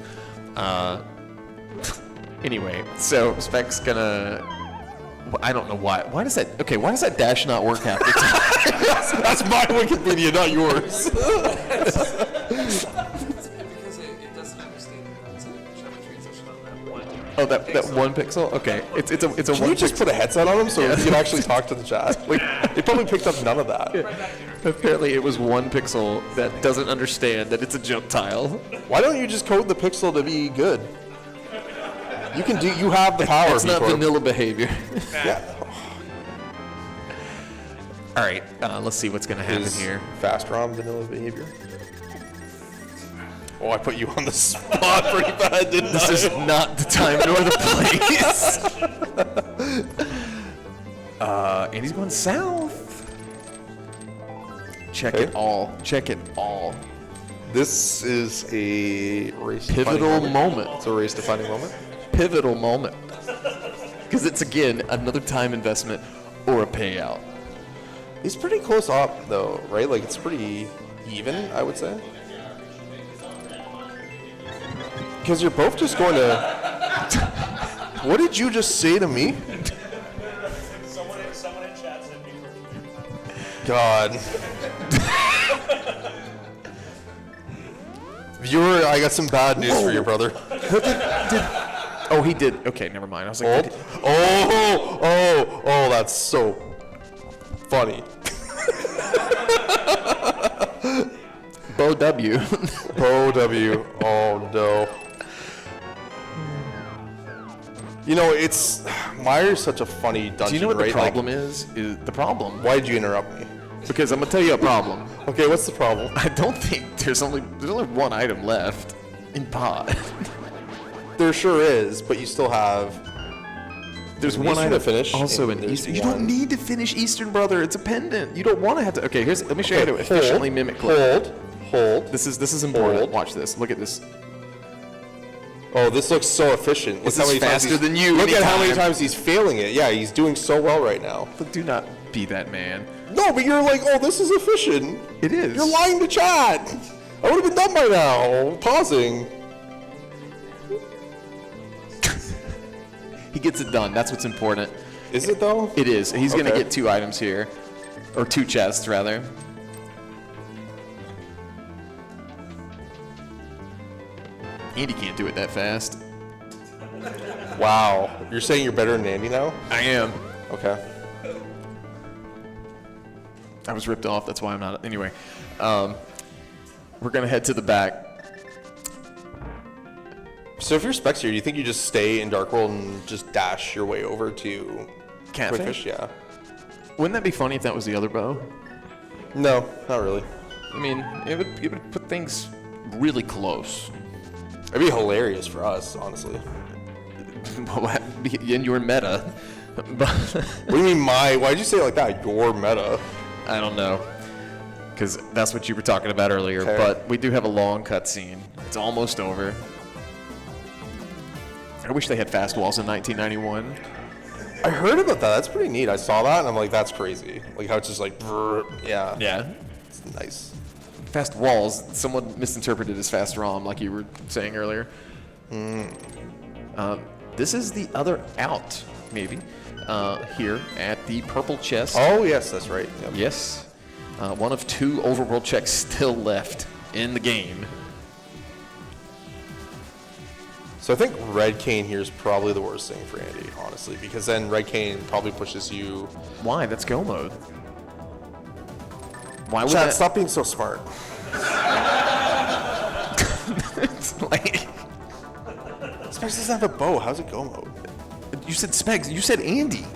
S1: Anyway, so Spec's gonna. I don't know why. Why does that? Okay, why does that dash not work half the time?
S2: That's my Wikipedia, not yours.
S3: Because it doesn't understand the transition on that one.
S1: Oh, that one pixel. Okay, it's a
S2: Can
S1: one
S2: you just
S1: pixel.
S2: put a headset on him so
S1: Yeah.
S2: he can actually talk to the chat? Like, they probably picked up none of that.
S1: Apparently, it was one pixel that doesn't understand that it's a jump tile.
S2: Why don't you just code the pixel to be good? You can do. You have the power.
S1: It's not
S2: V-Corp.
S1: vanilla behavior.
S2: Yeah.
S1: All right, let's see what's gonna happen
S2: Is
S1: here.
S2: fast ROM vanilla behavior? Oh, I put you on the spot pretty bad, didn't
S1: This
S2: I?
S1: is not the time nor the place. And he's going south. Check
S2: Okay.
S1: it all. Check it all.
S2: This is a race
S1: Pivotal
S2: defining
S1: moment.
S2: It's a race defining moment.
S1: Pivotal moment. Because it's, again, another time investment or a payout.
S2: It's pretty close up, though, right? Like, it's pretty even, I would say. Because you're both just going to... What did you just say to me?
S3: Someone in chat said me.
S2: God. Viewer, I got some bad news for you, brother.
S1: Oh, he did. Okay, never mind. I was like,
S2: Oh, that's so funny.
S1: Bo W.
S2: OW. Oh, no. You know, it's... Meyer's such a funny dungeon,
S1: Do you know what the
S2: right?
S1: problem is? Is the problem?
S2: Why did you interrupt me?
S1: Because I'm going to tell you a problem.
S2: Okay, what's the problem?
S1: I don't think there's only one item left in pod.
S2: There sure is, but you still have...
S1: There's
S2: Eastern
S1: one
S2: to
S1: item
S2: finish,
S1: also
S2: and
S1: in
S2: there's
S1: Eastern. You don't
S2: one-
S1: need to finish Eastern, brother. It's a pendant. You don't want to have to. Okay, let me show you how to efficiently mimic clip.
S2: Hold.
S1: This is important.
S2: Hold.
S1: Watch this. Look at this.
S2: Oh, this looks so efficient. Look
S1: This
S2: how
S1: is
S2: many times
S1: faster
S2: he's-
S1: than you
S2: Look at how many
S1: anytime.
S2: times he's failing it. Yeah, he's doing so well right now.
S1: But do not be that man.
S2: No, but you're like, oh, this is efficient.
S1: It is.
S2: You're lying to chat. I would have been done by now. Pausing.
S1: He gets it done. That's what's important.
S2: Is it though?
S1: It is. He's going to
S2: Okay.
S1: get 2 items here. Or 2 chests, rather. Andy can't do it that fast.
S2: Wow. You're saying you're better than Andy now?
S1: I am.
S2: Okay.
S1: I was ripped off. That's why I'm not. Anyway, we're gonna head to the back.
S2: So if you're Specks here, do you think you just stay in Dark World and just dash your way over to
S1: Catfish?
S2: Quickfish? Yeah.
S1: Wouldn't that be funny if that was the other bow?
S2: No, not really.
S1: I mean, it would put things really close.
S2: It'd be hilarious for us, honestly.
S1: In your meta.
S2: What do you mean my? Why'd you say it like that? Your meta.
S1: I don't know. Because that's what you were talking about earlier.
S2: Okay.
S1: But we do have a long cutscene. It's almost over. I wish they had fast walls in 1991.
S2: I heard about that. That's pretty neat. I saw that and I'm like, that's crazy. Like how it's just like, brr, yeah.
S1: Yeah.
S2: It's nice.
S1: Fast walls, someone misinterpreted as fast ROM, like you were saying earlier. This is the other out, maybe, here at the purple chest.
S2: Oh, yes, that's right. Yep.
S1: Yes. One of 2 overworld checks still left in the game.
S2: So I think Red Cane here is probably the worst thing for Andy, honestly, because then Red Cane probably pushes you.
S1: Why? That's go mode. Why would
S2: Chad,
S1: that...
S2: stop being so smart.
S1: like...
S2: Specks doesn't have a bow. How's it go mode?
S1: You said Specks. You said Andy.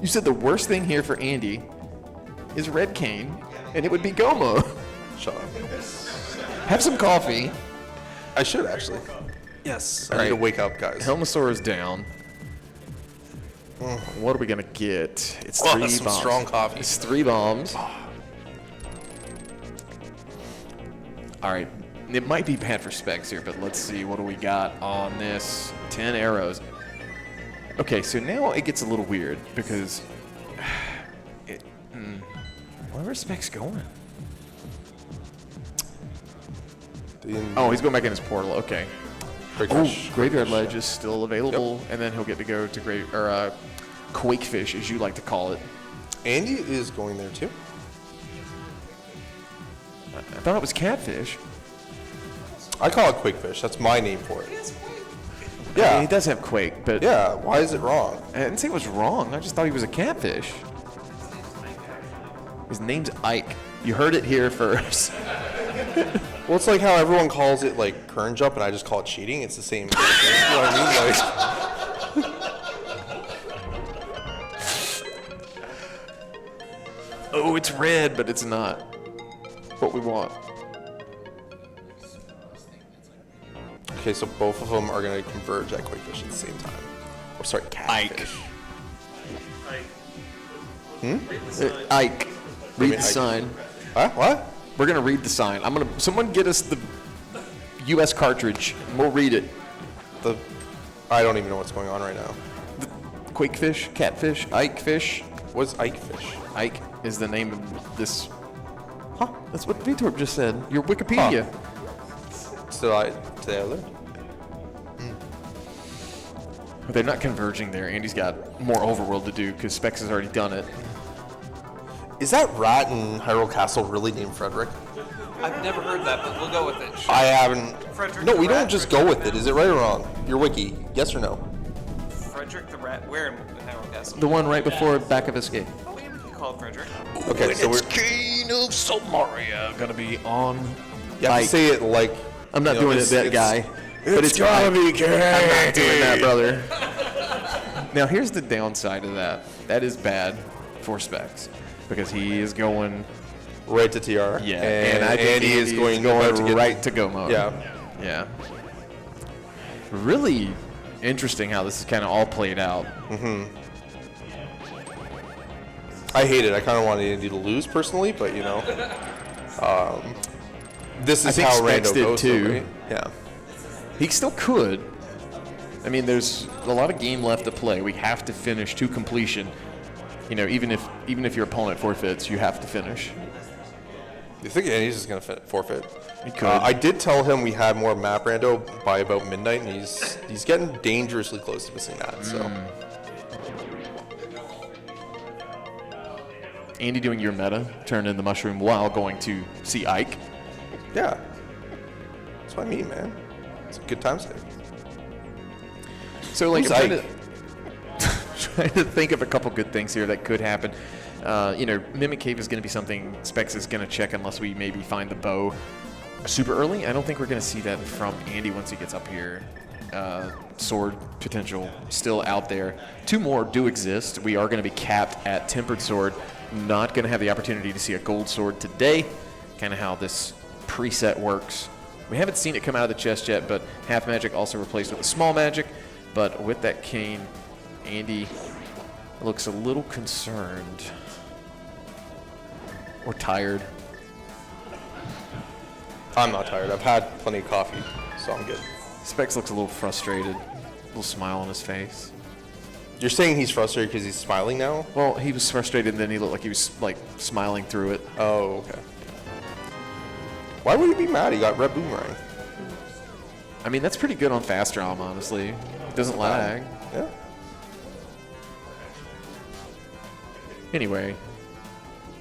S1: You said the worst thing here for Andy is Red Cane, and it would be go mode.
S2: Shut up.
S1: Have some coffee.
S2: I should actually. Yes. I
S1: All
S2: need to
S1: right.
S2: wake up, guys.
S1: Helmasaur is down. What are we gonna get? It's 3
S2: Oh,
S1: bombs.
S2: some strong coffee.
S1: It's 3 bombs. All right. It might be bad for Specks here, but let's see. What do we got on this? 10 arrows. Okay, so now it gets a little weird because where's Specks going? Oh, he's going back in his portal. Okay. Graveyard Ledge is still available, and then he'll get to go to Quakefish, as you like to call it.
S2: Andy is going there too.
S1: I thought it was Catfish.
S2: I call it Quakefish. That's my name for it.
S1: I
S2: Yeah.
S1: mean, he does have Quake, but
S2: Yeah. Why is it wrong?
S1: I didn't say it was wrong. I just thought he was a catfish. His name's Ike. You heard it here first.
S2: Well, it's like how everyone calls it like kern jump, and I just call it cheating. It's the same thing. You know what I mean? Like,
S1: Oh, it's red, but it's not what we want.
S2: okay, so both of them are going to converge at Quakefish at the same time. Or sorry, Catfish.
S1: Ike. Read the
S2: Ike.
S1: sign.
S2: Huh? What?
S1: We're gonna read the sign. Someone get us the U.S. cartridge, and we'll read it.
S2: I don't even know what's going on right now.
S1: Quakefish, Catfish, Ikefish.
S2: What's Ikefish?
S1: Ike is the name of this. Huh? That's what Vitorb just said. Your Wikipedia.
S2: Today I learned.
S1: They're not converging there. Andy's got more overworld to do because Specks has already done it.
S2: Is that rat in Hyrule Castle really named Frederick?
S3: I've never heard that, but we'll go with it.
S2: I haven't.
S3: Frederick
S2: No,
S3: the
S2: we don't
S3: rat?
S2: just go with it. Is it right or wrong? Your wiki. Yes or no?
S3: Frederick the Rat. Where in Hyrule Castle?
S1: The one right before Back of Escape.
S3: Oh, yeah, we can call it Frederick.
S2: Okay, so we're.
S1: King of Somaria gonna be on.
S2: You have to say it like.
S1: I'm not
S2: you know,
S1: doing it
S2: it's-
S1: that guy.
S2: It's
S1: But it's
S2: gotta
S1: Ike.
S2: be King.
S1: I'm not doing that, brother. Now here's the downside of that. That is bad for Specks because he is going.
S2: Right to TR.
S1: Yeah,
S2: And
S1: I think
S2: Andy is going about to get
S1: right to go mode.
S2: Yeah.
S1: Yeah. Really interesting how this is kind of all played out.
S2: I hate it. I kind of wanted Andy to lose personally, but you know. This
S1: I
S2: is
S1: think
S2: how
S1: Specks
S2: Rando
S1: did
S2: goes,
S1: too.
S2: though, right? Yeah.
S1: He still could. I mean, there's a lot of game left to play. We have to finish to completion. You know, even if your opponent forfeits, you have to finish.
S2: You think Andy's just gonna forfeit?
S1: He could.
S2: I did tell him we had more map rando by about midnight, and he's getting dangerously close to missing that. So
S1: Andy doing your meta, turn in the mushroom while going to see Ike.
S2: yeah, that's what I mean, man. It's good time save.
S1: So like,
S2: Who's
S1: I'm
S2: Ike?
S1: trying to think of a couple good things here that could happen. You know, Mimic Cave is going to be something Specks is going to check unless we maybe find the bow super early. I don't think we're going to see that from Andy once he gets up here. Sword potential still out there. 2 more do exist. We are going to be capped at Tempered Sword. Not going to have the opportunity to see a Gold Sword today. Kind of how this preset works. We haven't seen it come out of the chest yet, but Half Magic also replaced with a Small Magic. But with that cane, Andy looks a little concerned. Or tired.
S2: I'm not tired. I've had plenty of coffee, so I'm good.
S1: Specks looks a little frustrated. A little smile on his face.
S2: You're saying he's frustrated because he's smiling now?
S1: Well, he was frustrated and then he looked like he was like smiling through it.
S2: Oh, okay. Why would he be mad? He got red boomerang.
S1: I mean, that's pretty good on fast draw, honestly. It doesn't lag.
S2: Yeah.
S1: Anyway,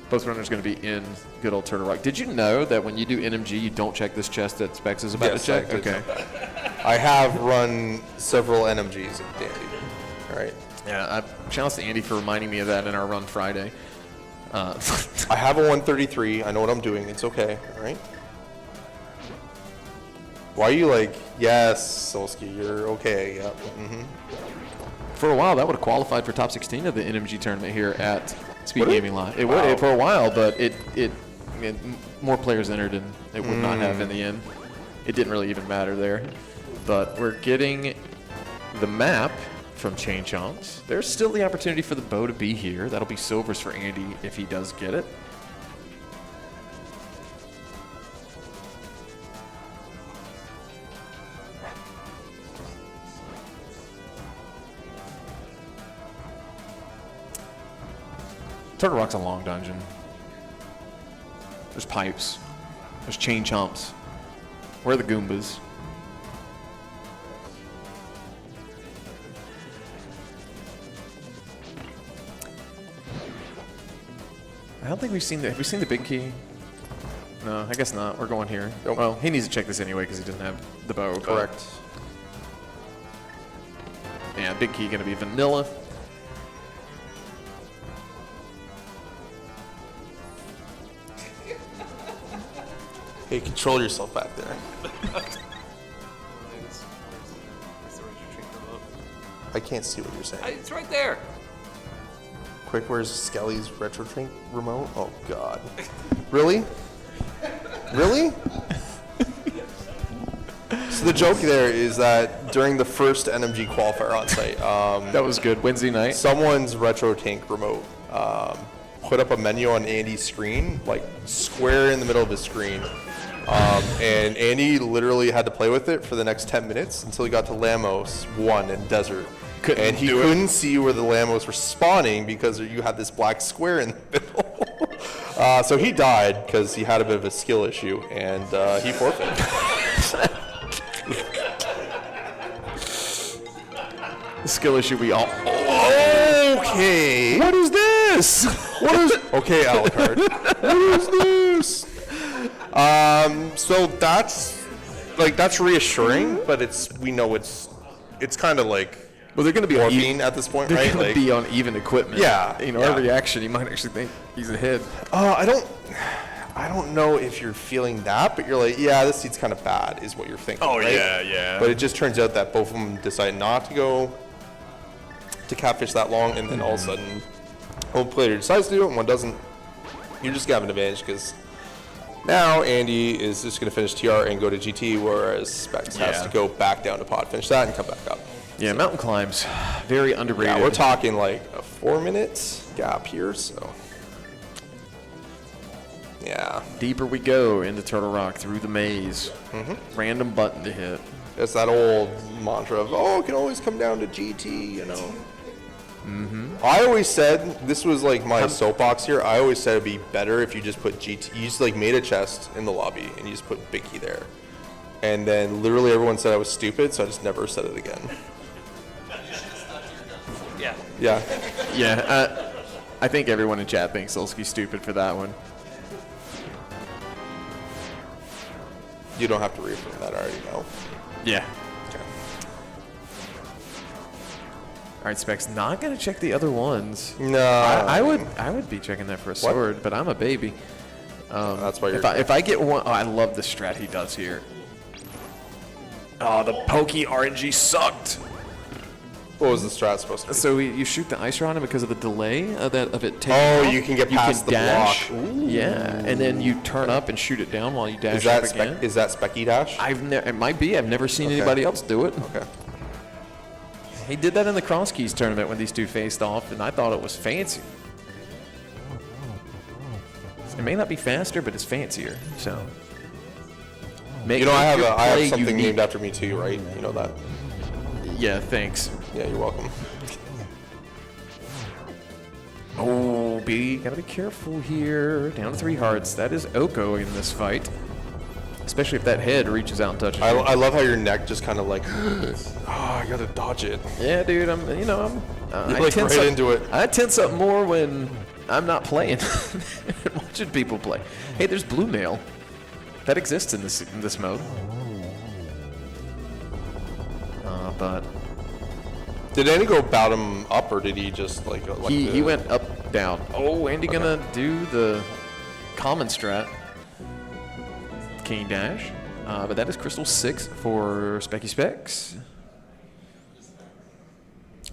S1: both runners going to be in good old Turtle Rock. Did you know that when you do NMG, you don't check this chest that Specs is about
S2: Yes,
S1: to check?
S2: I did
S1: Okay.
S2: know that. I have run several NMGs at Daaanty. All right.
S1: Yeah, shout out to Andy for reminding me of that in our run Friday.
S2: I have a 133. I know what I'm doing. It's okay. All right. Why are you like, yes, Solski, you're okay. Yep. Mm-hmm.
S1: For a while, that would have qualified for top 16 of the NMG tournament here at
S2: Would it?
S1: SpeedGaming Live. It
S2: Wow.
S1: would for a while, but it more players entered and it would not have in the end. It didn't really even matter there. But we're getting the map from Chain Chomps. There's still the opportunity for the bow to be here. That'll be silvers for Andy if he does get it. Turtle Rock's a long dungeon. There's pipes. There's Chain Chomps. Where are the Goombas? I don't think we've seen the. Have we seen the big key? No, I guess not. We're going here.
S2: Nope.
S1: Well, he needs to check this anyway because he doesn't have the bow. but-
S2: Correct.
S1: Yeah, big key gonna be vanilla.
S2: Hey, control yourself back there. I can't see what you're saying.
S3: It's right there.
S2: Quick, where's Skelly's retro drink remote? Oh God. Really? Really? So the joke there is that during the first NMG qualifier on site,
S1: That was good. Wednesday night.
S2: someone's retro tank remote put up a menu on Andy's screen, like square in the middle of his screen. And Andy literally had to play with it for the next 10 minutes until he got to Lamos 1 in Desert. And he couldn't see where the Lamos were spawning because you had this black square in the middle. So he died because he had a bit of a skill issue, and he forfeited.
S1: The skill issue we all.
S2: Okay.
S1: What is this?
S2: What is? Okay, Alucard. What is this? So that's reassuring, but we know it's kind of like
S1: Well, they're going to be on
S2: morphine at this point,
S1: They're
S2: right?
S1: going to
S2: Like,
S1: be on even equipment.
S2: Yeah,
S1: You know,
S2: yeah.
S1: every action you might actually think he's ahead.
S2: I don't know if you're feeling that, but you're like, yeah, this seat's kind of bad, is what you're thinking. right?
S1: yeah.
S2: But it just turns out that both of them decide not to go to catfish that long, and then all of a sudden, one player decides to do it, and one doesn't. You're just gonna have an advantage because now Andy is just gonna finish TR and go to GT, whereas Specks has
S1: Yeah.
S2: to go back down to pod, finish that, and come back up.
S1: Yeah, mountain climbs, very underrated.
S2: Yeah, we're talking like a 4-minute gap here, so yeah.
S1: Deeper we go into Turtle Rock through the maze. Random button to hit.
S2: It's that old mantra of, oh, it can always come down to GT, you know. I always said, this was like my soapbox here, I always said it'd be better if you just put GT, you just like made a chest in the lobby and you just put Big Key there. And then literally everyone said I was stupid, so I just never said it again.
S3: Yeah.
S2: Yeah.
S1: Yeah, I think everyone in chat thinks Solski's stupid for that one.
S2: You don't have to reaffirm that, I already know.
S1: Yeah. All right, Specks, not going to check the other ones.
S2: No.
S1: I would be checking that for a sword, but I'm a baby.
S2: That's why you're...
S1: If I get one... Oh, I love the strat he does here. Oh, the pokey RNG sucked.
S2: What was the strat supposed to be?
S1: So you shoot the ice rod, and because of the delay of it taking off,
S2: you can get past the
S1: dash.
S2: block.
S1: Yeah, and then you turn up and shoot it down while you dash up again.
S2: Is that Specky dash?
S1: It might be. I've never seen anybody else do it.
S2: Okay.
S1: He did that in the Cross Keys tournament when these two faced off, and I thought it was fancy. It may not be faster, but it's fancier. So,
S2: I have something named after me too, right? You know that.
S1: Yeah, thanks.
S2: Yeah, you're welcome.
S1: Oh, gotta be careful here. Down to 3 hearts. That is Oko in this fight. Especially if that head reaches out and touches you.
S2: I love how your neck just kind of like, I gotta dodge it.
S1: Yeah, dude.
S2: I tense right into it.
S1: I tense up more when I'm not playing and watching people play. Hey, there's blue mail. That exists in this mode. But
S2: did Andy go bottom up, or did he just like?
S1: He went up down. Oh, Andy gonna do the common strat. King dash. But that is Crystal 6 for Specky Specks.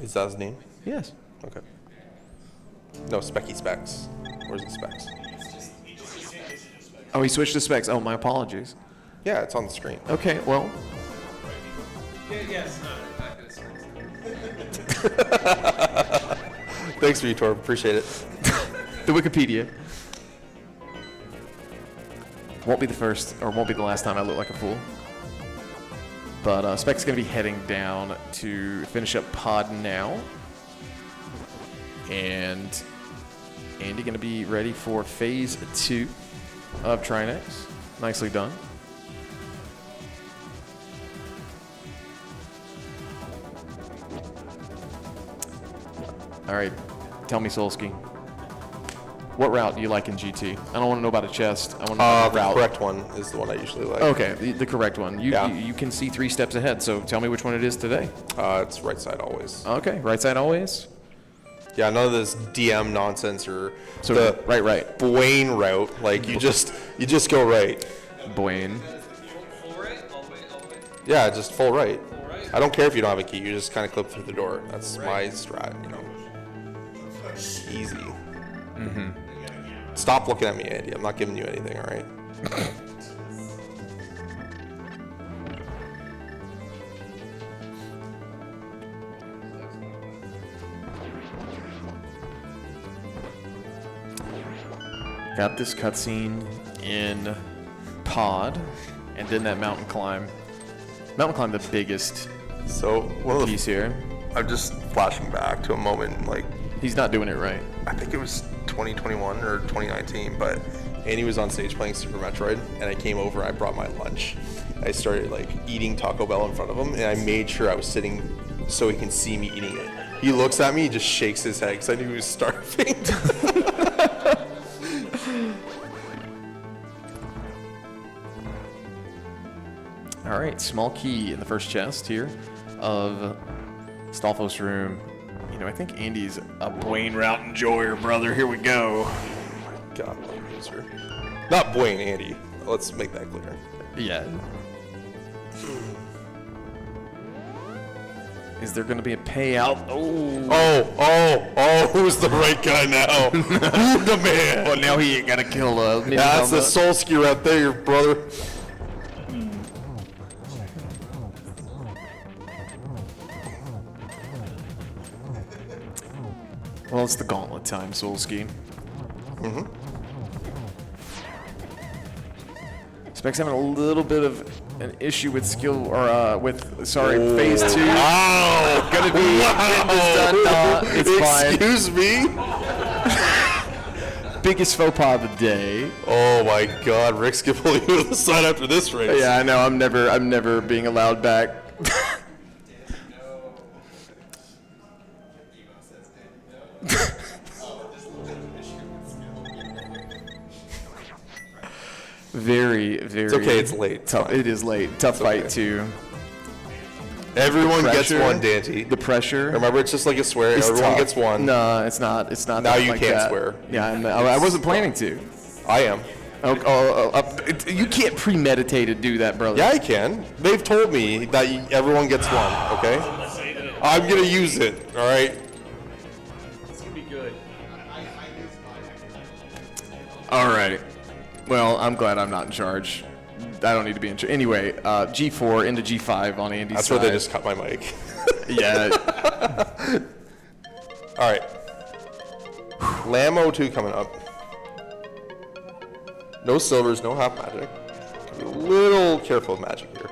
S2: Is that his name?
S1: Yes.
S2: Okay. No, Specky Specks. Where's the Specks?
S1: Oh, he switched to Specks. Oh, my apologies.
S2: Yeah, it's on the screen.
S1: Okay, well.
S3: Yes, back to the
S2: Thanks, Vitor. Appreciate it.
S1: The Wikipedia. Won't be the first, or won't be the last time I look like a fool. But Spec's going to be heading down to finish up pod now. And Andy going to be ready for phase 2 of Trinex. Nicely done. All right, tell me, Solski. What route do you like in GT? I don't want to know about a chest. I want to know about the route.
S2: The correct one is the one I usually like.
S1: Okay, the correct one. You can see 3 steps ahead, so tell me which one it is today.
S2: It's right side always.
S1: Okay, right side always?
S2: Yeah, none of this DM nonsense or
S1: So
S2: the
S1: right.
S2: Bwayne route. Like you just go right.
S1: Bwayne.
S3: full right, all the way.
S2: Yeah, just full right.
S3: Full right.
S2: I don't care if you don't have a key. You just kind of clip through the door. That's my strat, you know. Easy.
S1: Mm-hmm.
S2: Stop looking at me, Andy. I'm not giving you anything, all right?
S1: Got this cutscene in pod, and then that mountain climb. Mountain climb, the biggest
S2: So one of the
S1: piece here.
S2: I'm just flashing back to a moment like
S1: He's not doing it right.
S2: I think it was 2021 or 2019, but Andy was on stage playing Super Metroid, and I came over. I brought my lunch. I started like eating Taco Bell in front of him, and I made sure I was sitting so he can see me eating it. He looks at me, he just shakes his head because I knew he was starving.
S1: All right, small key in the first chest here of Stolfos' room. You know, I think Andy's a Bwayne route enjoyer, brother. Here we go.
S2: God, what a loser. Not Bwayne, Andy. Let's make that clear.
S1: Yeah. Is there going to be a payout?
S2: Oh, who's the right guy now? Who's the man?
S1: Well, now he ain't got to kill
S2: That's the Solski right there, brother.
S1: Well, it's the gauntlet time, Solski.
S2: Mm-hmm.
S1: Spec's having a little bit of an issue with skill, or phase 2.
S2: Wow!
S1: Gonna be it's fine.
S2: Excuse me?
S1: Biggest faux pas of the day.
S2: Oh my God, Rick's gonna pull you to the side after this race.
S1: Yeah, I know. I'm never being allowed back. Very, very.
S2: It's okay. It's late.
S1: Tough. It is late. Tough fight too.
S2: Everyone gets
S1: pressure-
S2: one, Daaanty.
S1: The pressure.
S2: Remember, it's just like a swear.
S1: is
S2: Everyone
S1: tough.
S2: gets one.
S1: No, it's not. It's not.
S2: Now
S1: that
S2: you
S1: like
S2: can't
S1: that.
S2: swear.
S1: Yeah, I wasn't planning to.
S2: I am.
S1: You can't premeditated do that, brother.
S2: Yeah, I can. They've told me that everyone gets one, okay? I'm going to use it, all right?
S3: It's gonna be good.
S1: All right. Well, I'm glad I'm not in charge. I don't need to be in charge. Anyway, G4 into G5 on Andy's
S2: That's
S1: side.
S2: where they just cut my mic.
S1: Yeah.
S2: All right. Lamb 02 coming up. No silvers, no half magic. Be a little careful with magic here.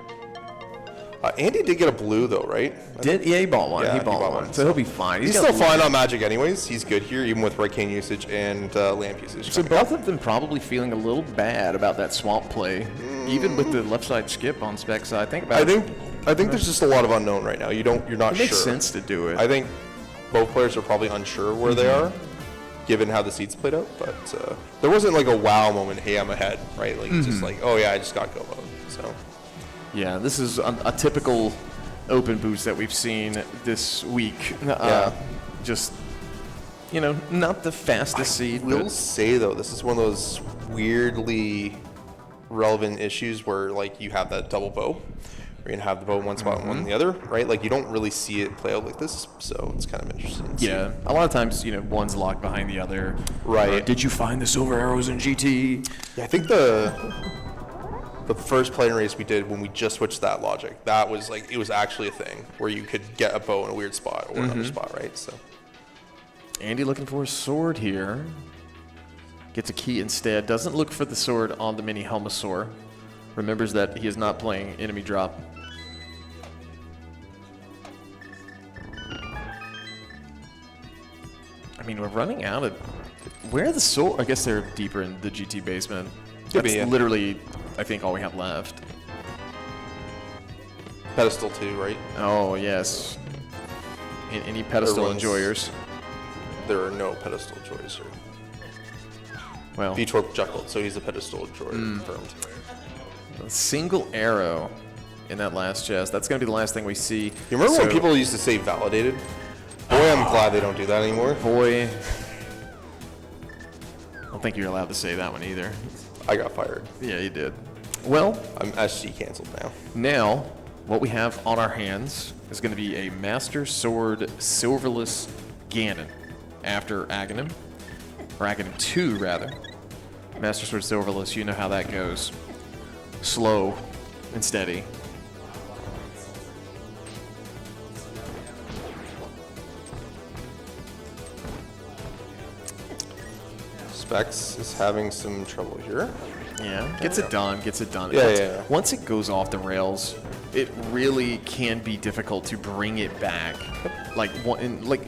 S2: Andy did get a blue though, right?
S1: Yeah, he bought one.
S2: Yeah,
S1: he bought one. So he'll be fine.
S2: He's
S1: got
S2: still
S1: blue.
S2: fine on magic anyways. He's good here, even with Arcane usage and lamp usage.
S1: So both of them probably feeling a little bad about that swamp play, even with the left side skip on Specks. I think about.
S2: I think there's just a lot of unknown right now. You're not
S1: it
S2: sure.
S1: makes sense to do it.
S2: I think both players are probably unsure where they are, given how the seeds played out. But there wasn't like a wow moment. Hey, I'm ahead, right? Like it's just like, oh yeah, I just got go mode. So
S1: Yeah, this is a typical open boost that we've seen this week. Just, not the fastest seed.
S2: I will
S1: but
S2: say though, this is one of those weirdly relevant issues where like you have that double bow. You're gonna have the bow in one spot and one in the other, right? Like you don't really see it play out like this, so it's kind of interesting. to see.
S1: yeah, a lot of times, one's locked behind the other.
S2: Right.
S1: Or, did you find the silver arrows in GT?
S2: Yeah, I think the first playing race we did when we just switched that logic, that was like it was actually a thing where you could get a bow in a weird spot or another spot, right? So
S1: Andy looking for a sword here. Gets a key instead. Doesn't look for the sword on the mini Helmasaur. Remembers that he is not playing enemy drop. I mean, we're running out of... Where are the sword? I guess they're deeper in the GT basement.
S2: Could be,
S1: That's
S2: yeah.
S1: literally, I think, all we have left.
S2: pedestal 2, right?
S1: Oh, yes. Any pedestal
S2: Everyone's-
S1: enjoyers.
S2: There are no pedestal joys here.
S1: Well,
S2: V-Torp Jekyll, so he's a pedestal joy confirmed.
S1: a single arrow in that last chest. That's going to be the last thing we see.
S2: You remember when
S1: So-
S2: people used to say validated? Boy, I'm glad they don't do that anymore.
S1: Boy. I don't think you're allowed to say that one either.
S2: I got fired.
S1: Yeah, you did. Well,
S2: I'm SG canceled now.
S1: now what we have on our hands is going to be a Master Sword Silverless Ganon after Aghanim. Or Aghanim 2, rather. Master Sword Silverless, you know how that goes. Slow and steady.
S2: Specks is having some trouble here.
S1: Yeah, gets it done, gets it done.
S2: Yeah,
S1: Once-
S2: yeah.
S1: Once it goes off the rails, it really can be difficult to bring it back. Like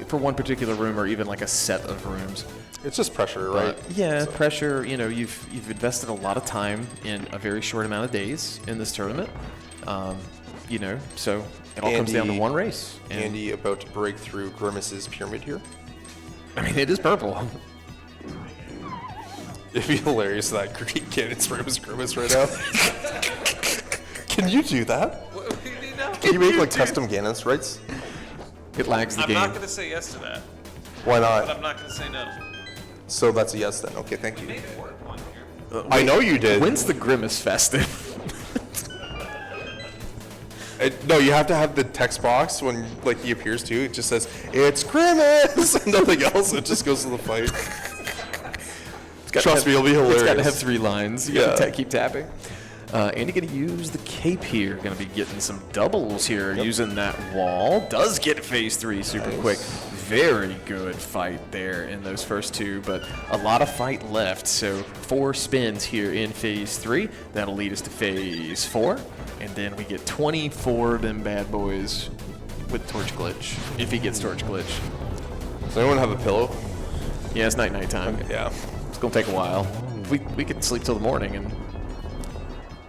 S1: for one particular room or even like a set of rooms.
S2: It's just pressure, right?
S1: But yeah,
S2: So-
S1: pressure, you've invested a lot of time in a very short amount of days in this tournament. So it all comes down to
S2: Andy-
S1: one race. And,
S2: Andy about to break through Grimace's pyramid here.
S1: I mean, it is purple.
S2: It'd be hilarious that Green Cannon spray was Grimace right now. Can you do that?
S3: What do you need now?
S2: Can you make like custom Ganon sprites?
S1: It lags the
S3: I'm
S1: game.
S3: not gonna say yes to that,
S2: Why
S3: but
S2: not?
S3: I'm not gonna say no.
S2: So that's a yes then. Okay, thank you.
S3: Made it work one here.
S2: I know you did.
S1: When's the Grimace festive?
S2: No, you have to have the text box when like he appears too. It just says it's Grimace and nothing else. It just goes to the fight. Trust me, it'll be
S1: It's got to
S2: hilarious.
S1: have 3 lines. You got
S2: Yeah.
S1: to keep tapping. Andy going to use the cape here. Going to be getting some doubles here. Using that wall. Does get phase 3 super quick. Very good fight there in those first 2, but a lot of fight left. So 4 spins here in phase 3. That'll lead us to phase 4. And then we get 24 of them bad boys with Torch Glitch. If he gets Torch Glitch.
S2: Does anyone have a pillow?
S1: Yeah, it's night time.
S2: Yeah.
S1: It's gonna take a while. We could sleep till the morning and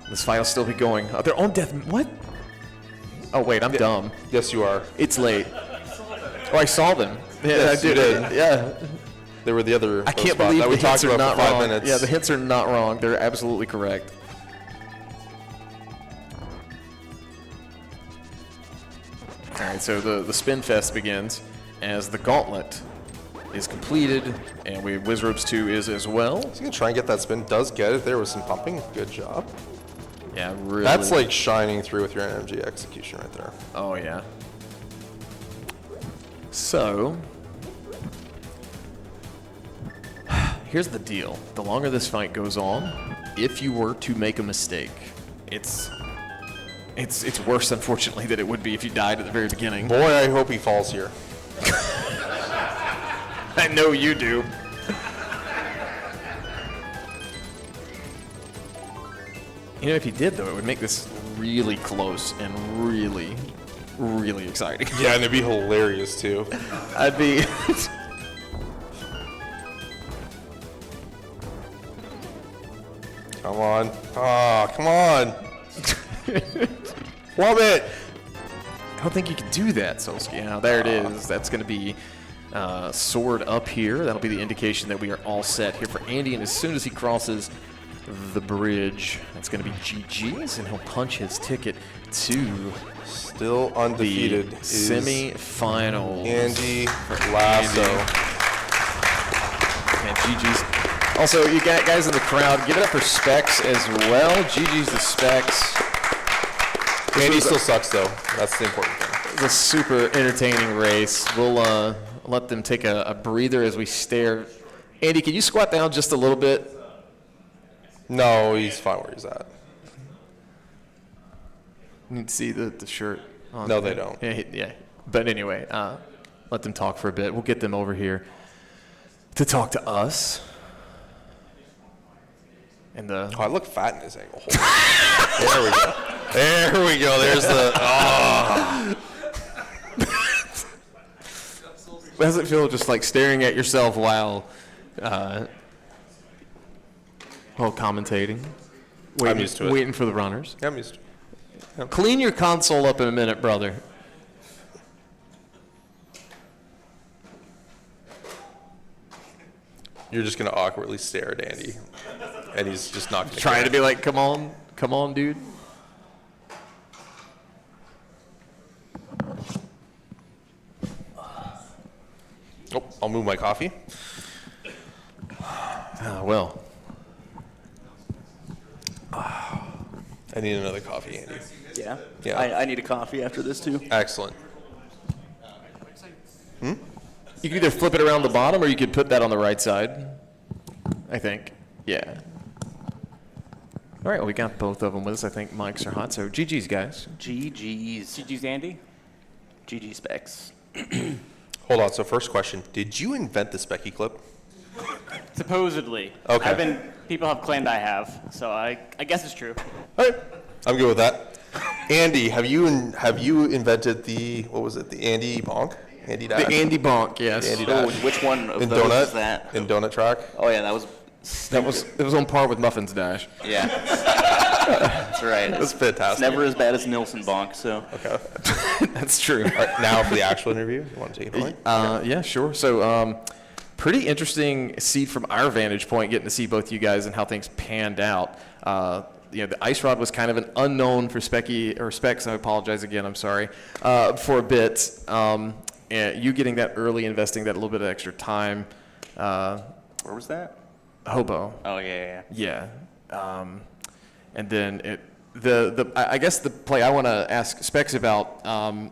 S1: this fight will still be going. Oh, they're on death. What? Oh wait, I'm dumb.
S2: Yes, you are.
S1: It's late. Oh, I saw them. Yeah,
S2: Yes,
S1: I
S2: you
S1: did.
S2: did.
S1: Yeah.
S2: They were the other.
S1: I can't
S2: spot
S1: believe
S2: that
S1: the
S2: we
S1: hits
S2: talked
S1: are
S2: about
S1: not
S2: for 5
S1: wrong.
S2: minutes.
S1: Yeah, the hits are not wrong. They're absolutely correct. All right, so the spin fest begins as the gauntlet is completed, and Wizropes 2 is as well.
S2: He's gonna try and get that spin. Does get it there with some pumping. Good job.
S1: Yeah, really.
S2: That's like shining through with your NMG execution right there.
S1: Oh, yeah. So, here's the deal. The longer this fight goes on, if you were to make a mistake, it's worse, unfortunately, than it would be if you died at the very beginning.
S2: Boy, I hope he falls here.
S1: I know you do. You know, if he did, though, it would make this really close and really, really exciting.
S2: Yeah, and it'd be hilarious, too.
S1: I'd be...
S2: Come on. Oh, come on. Love it.
S1: I don't think you can do that, Solski. Now, there it is. That's going to be sword up here. That'll be the indication that we are all set here for Andy. And as soon as he crosses the bridge, that's going to be GG's, and he'll punch his ticket to
S2: Still undefeated.
S1: the semi-finals.
S2: Andy Lasso.
S1: And GG's. Also, you got guys in the crowd, give it up for Specks as well. GG's to Specks.
S2: Andy still sucks, though. That's the important thing.
S1: It's a super entertaining race. We'll let them take a breather as we stare. Andy, can you squat down just a little bit?
S2: No, he's fine where he's at.
S1: You need to see the shirt on.
S2: No, they don't.
S1: Yeah. But anyway, let them talk for a bit. We'll get them over here to talk to us. And
S2: Oh, I look fat in this angle. There we go. There we go. There's the. Oh.
S1: How does it feel just like staring at yourself while commentating?
S2: I'm used to it.
S1: Waiting for the runners.
S2: I'm used to it.
S1: Clean your console up in a minute, brother.
S2: You're just going to awkwardly stare at Andy. And he's just not going to.
S1: Trying to be like, come on, dude.
S2: Oh, I'll move my coffee.
S1: Well.
S2: I need another coffee, Andy.
S4: Yeah?
S2: Yeah.
S4: I need a coffee after this, too.
S2: Excellent.
S1: You can either flip it around the bottom or you could put that on the right side, I think. Yeah. All right, well, we got both of them with us. I think mics are hot, so GG's, guys.
S4: GG's.
S5: GG's, Andy.
S4: GG Specks.
S2: Hold on. So first question. Did you invent the Specky clip?
S5: Supposedly.
S2: Okay.
S5: People have claimed I have, so I guess it's true.
S2: All right. I'm good with that. Andy, have you invented the, what was it, the Andy Bonk? Andy Dash?
S1: The Andy Bonk, yes.
S2: Andy
S4: Oh,
S2: Dash.
S4: which one of
S2: In
S4: those
S2: Donut?
S4: is that?
S2: In Donut Track?
S4: Oh, yeah, that was...
S1: It was on par with Muffin's Dash.
S4: Yeah. That's right.
S2: That's
S4: It's
S2: fantastic.
S4: never as bad as Nilsson Bonk, so...
S2: Okay.
S1: That's true.
S2: All right, now for the actual interview. You want to take it away?
S1: Yeah, sure. So, pretty interesting seed from our vantage point, getting to see both you guys and how things panned out. The ice rod was kind of an unknown for Specks. I apologize again. I'm sorry for a bit. And you getting that early, investing that a little bit of extra time.
S4: Where was that?
S1: Hobo.
S4: Oh, yeah.
S1: Yeah. And then I guess the play I want to ask Specks about.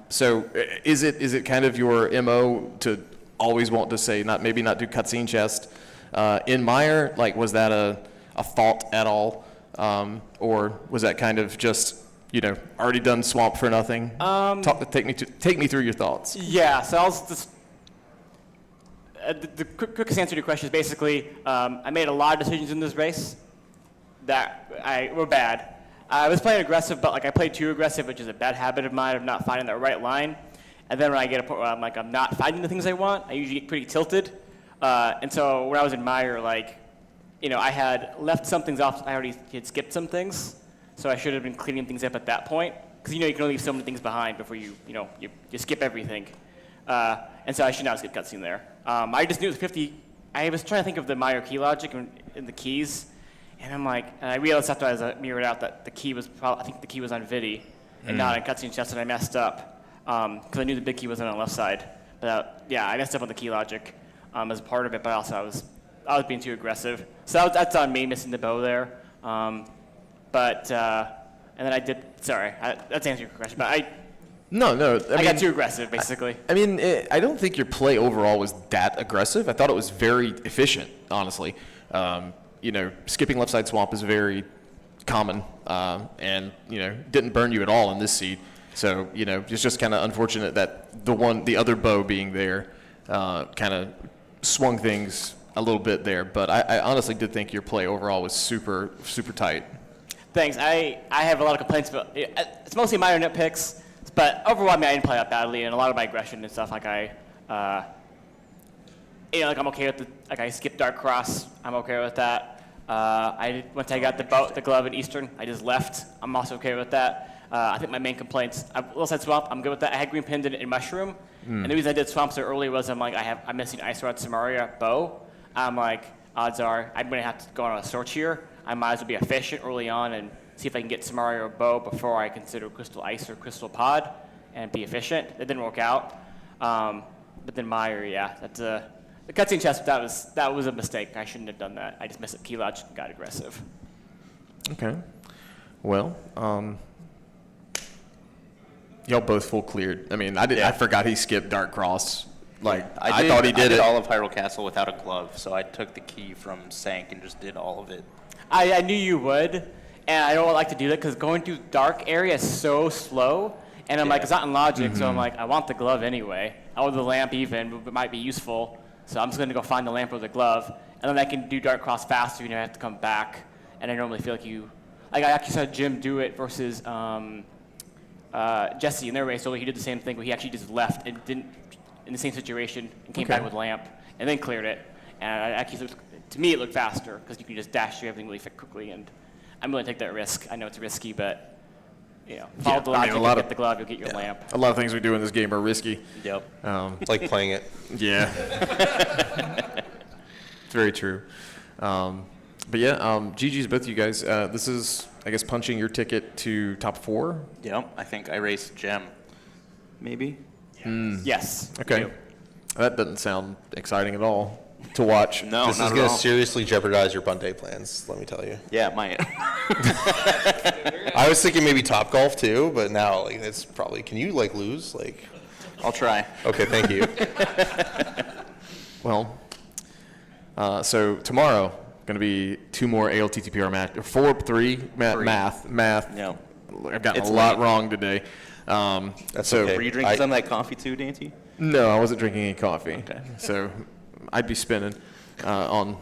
S1: So is it kind of your MO to always want to say maybe not do cutscene chest in Mire? Like, was that a thought at all, or was that kind of just already done swamp for nothing? Take me through your thoughts.
S5: Yeah, so I'll just... the quickest answer to your question is basically, I made a lot of decisions in this race that were bad. I was playing aggressive, but I played too aggressive, which is a bad habit of mine of not finding the right line. And then when I get a point where I'm not finding the things I want, I usually get pretty tilted. And so when I was in Mire, I had left some things off. I already had skipped some things, so I should have been cleaning things up at that point. Because you can only leave so many things behind before you skip everything. And so I should not have skipped cutscene there. I just knew it was 50. I was trying to think of the Mire key logic in the keys, and and I realized after I mirrored out that the key was I think the key was on Vidi and not on cutscene chest, and I messed up. because I knew the big key wasn't on the left side. But yeah, I messed up on the key logic as part of it, but also I was being too aggressive. So that's on me missing the bow there. And then I did. Sorry, that's answering your question, but
S1: No,
S5: I got too aggressive, basically.
S1: I mean, I don't think your play overall was that aggressive. I thought it was very efficient, honestly. Skipping left side swamp is very common, and didn't burn you at all in this seed. So it's just kind of unfortunate that the other bow being there, kind of swung things a little bit there. But I honestly did think your play overall was super, super tight.
S5: Thanks. I have a lot of complaints about it's mostly minor nitpicks, but overall, I didn't play that badly, and a lot of my aggression and stuff, like I'm okay with I skipped Dark Cross. I'm okay with that. Once I got the glove in Eastern, I just left. I'm also okay with that. I think my main complaints, little side swamp, I'm good with that. I had green pinned in mushroom, and the reason I did swamp so early was I'm missing Ice Rod Samaria bow. I'm like, odds are I'm gonna have to go on a search here. I might as well be efficient early on and see if I can get Samaria or bow before I consider Crystal Ice or Crystal Pod, and be efficient. It didn't work out. But then Meyer, yeah, that's the cutscene chest. That was a mistake. I shouldn't have done that. I just missed it. Key logic and got aggressive.
S1: Okay. Well, y'all both full cleared. I mean, I forgot he skipped Dark Cross. I thought he did it.
S4: all of Hyrule Castle without a glove, so I took the key from Sank and just did all of it.
S5: I knew you would, and I don't like to do that because going through dark area is so slow. And I'm like, it's not in logic, so I'm like, I want the glove anyway. Or the lamp even, it might be useful. So I'm just going to go find the lamp or the glove, and then I can do Dark Cross faster. I have to come back, and I normally feel I actually saw Jim do it versus Jesse in their race. So he did the same thing, where he actually just left and didn't in the same situation and came back with lamp, and then cleared it. And to me, it looked faster because you can just dash through everything really quickly. And I'm willing to take that risk. I know it's risky, but follow the logic. You'll get the glove, you'll get your lamp.
S1: A lot of things we do in this game are risky.
S5: Yep.
S2: It's like playing it.
S1: Yeah. It's very true. But yeah, GG's both of you guys. This is, I guess, punching your ticket to top 4.
S4: Yep, I think I raced Gem. Maybe?
S5: Yes.
S1: Okay. That doesn't sound exciting at all to watch.
S4: No,
S2: This is
S4: not
S2: going
S4: at
S2: to
S4: all.
S2: seriously jeopardize your Bunday plans, let me tell you.
S4: Yeah, it might.
S2: I was thinking maybe Top Golf too, but now it's probably, can you lose?
S4: I'll try.
S2: Okay, thank you.
S1: Well, so tomorrow going to be 2 more ALTTPR math, or 3 math.
S4: No.
S1: I've gotten
S4: It's
S1: a lot
S4: late.
S1: wrong today.
S2: That's
S1: so
S2: okay.
S4: Were you drinking some of that coffee too, Daaanty?
S1: No, I wasn't drinking any coffee.
S4: Okay.
S1: So I'd be spinning on.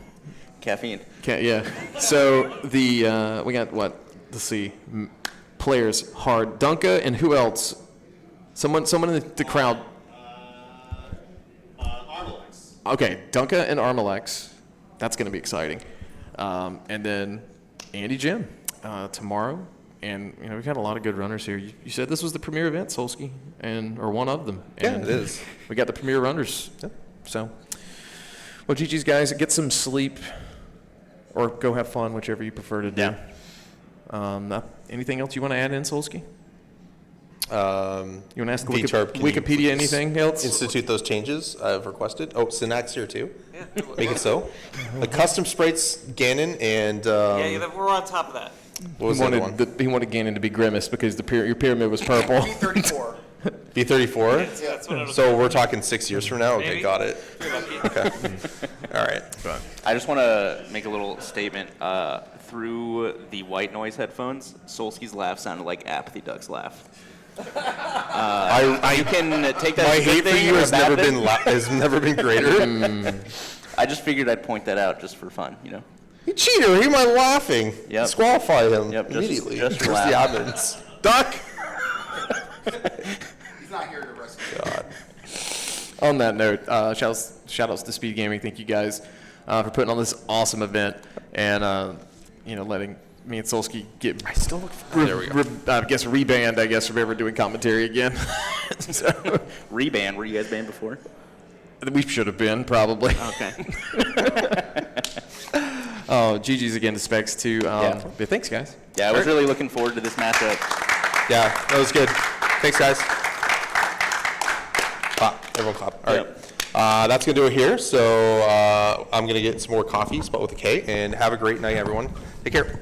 S4: Caffeine.
S1: Yeah. So we got what? Let's see. Players hard. Dunka and who else? Someone in the crowd.
S6: Armalex.
S1: Okay, Dunka and Armalex. That's going to be exciting. And then Andy Jim tomorrow. And we've had a lot of good runners here. You said this was the premier event, Solski, or one of them.
S2: Yeah,
S1: And
S2: it is.
S1: We got the premier runners.
S2: Yep.
S1: So, well, GG's guys, get some sleep, or go have fun, whichever you prefer to do.
S4: Yeah.
S1: Anything else you want to add in, Solski? You want to ask
S2: VTurb, can you
S1: Wikipedia
S2: please
S1: anything else?
S2: Institute those changes I've requested. Oh, Synac's here too.
S3: Yeah.
S2: Make it so. The custom sprites, Ganon, and
S3: We're on top of that.
S2: what was the other one?
S1: He wanted Ganon to be Grimace because your pyramid was purple.
S6: B34.
S2: B34?
S3: Yeah, that's what it was.
S2: So we're talking 6 years from now? Okay,
S3: Maybe.
S2: got it.
S3: You're lucky.
S2: Okay. All right.
S4: I just want to make a little statement. Through the white noise headphones, Solski's laugh sounded like Apathy Duck's laugh. You can take that
S2: My
S4: as a
S2: hate
S4: good
S2: for
S4: thing
S2: you
S4: or a
S2: has
S4: bad
S2: never
S4: thing.
S2: has never been greater.
S4: I just figured I'd point that out just for fun,
S2: You cheater! Who am I laughing?
S4: Yep.
S2: Disqualify him
S4: Yep, just-
S2: immediately.
S4: just
S2: Where's the
S4: laugh.
S2: admins? Duck!
S6: He's not here to rescue.
S2: God.
S1: On that note, shout outs to SpeedGaming. Thank you guys for putting on this awesome event and letting me and Solski get. I still look. Rebanned from ever doing commentary again. So,
S4: Rebanned. Were you guys banned before?
S1: we should have been probably.
S4: Okay.
S1: Oh, GG's again to Specks too.
S4: Yeah.
S1: But thanks, guys.
S4: Yeah, I was really looking forward to this matchup.
S2: Yeah, that was good. Thanks, guys. Everyone clap. All right. That's going to do it here. So I'm going to get some more coffee, spelled with a K, and have a great night, everyone. Take care.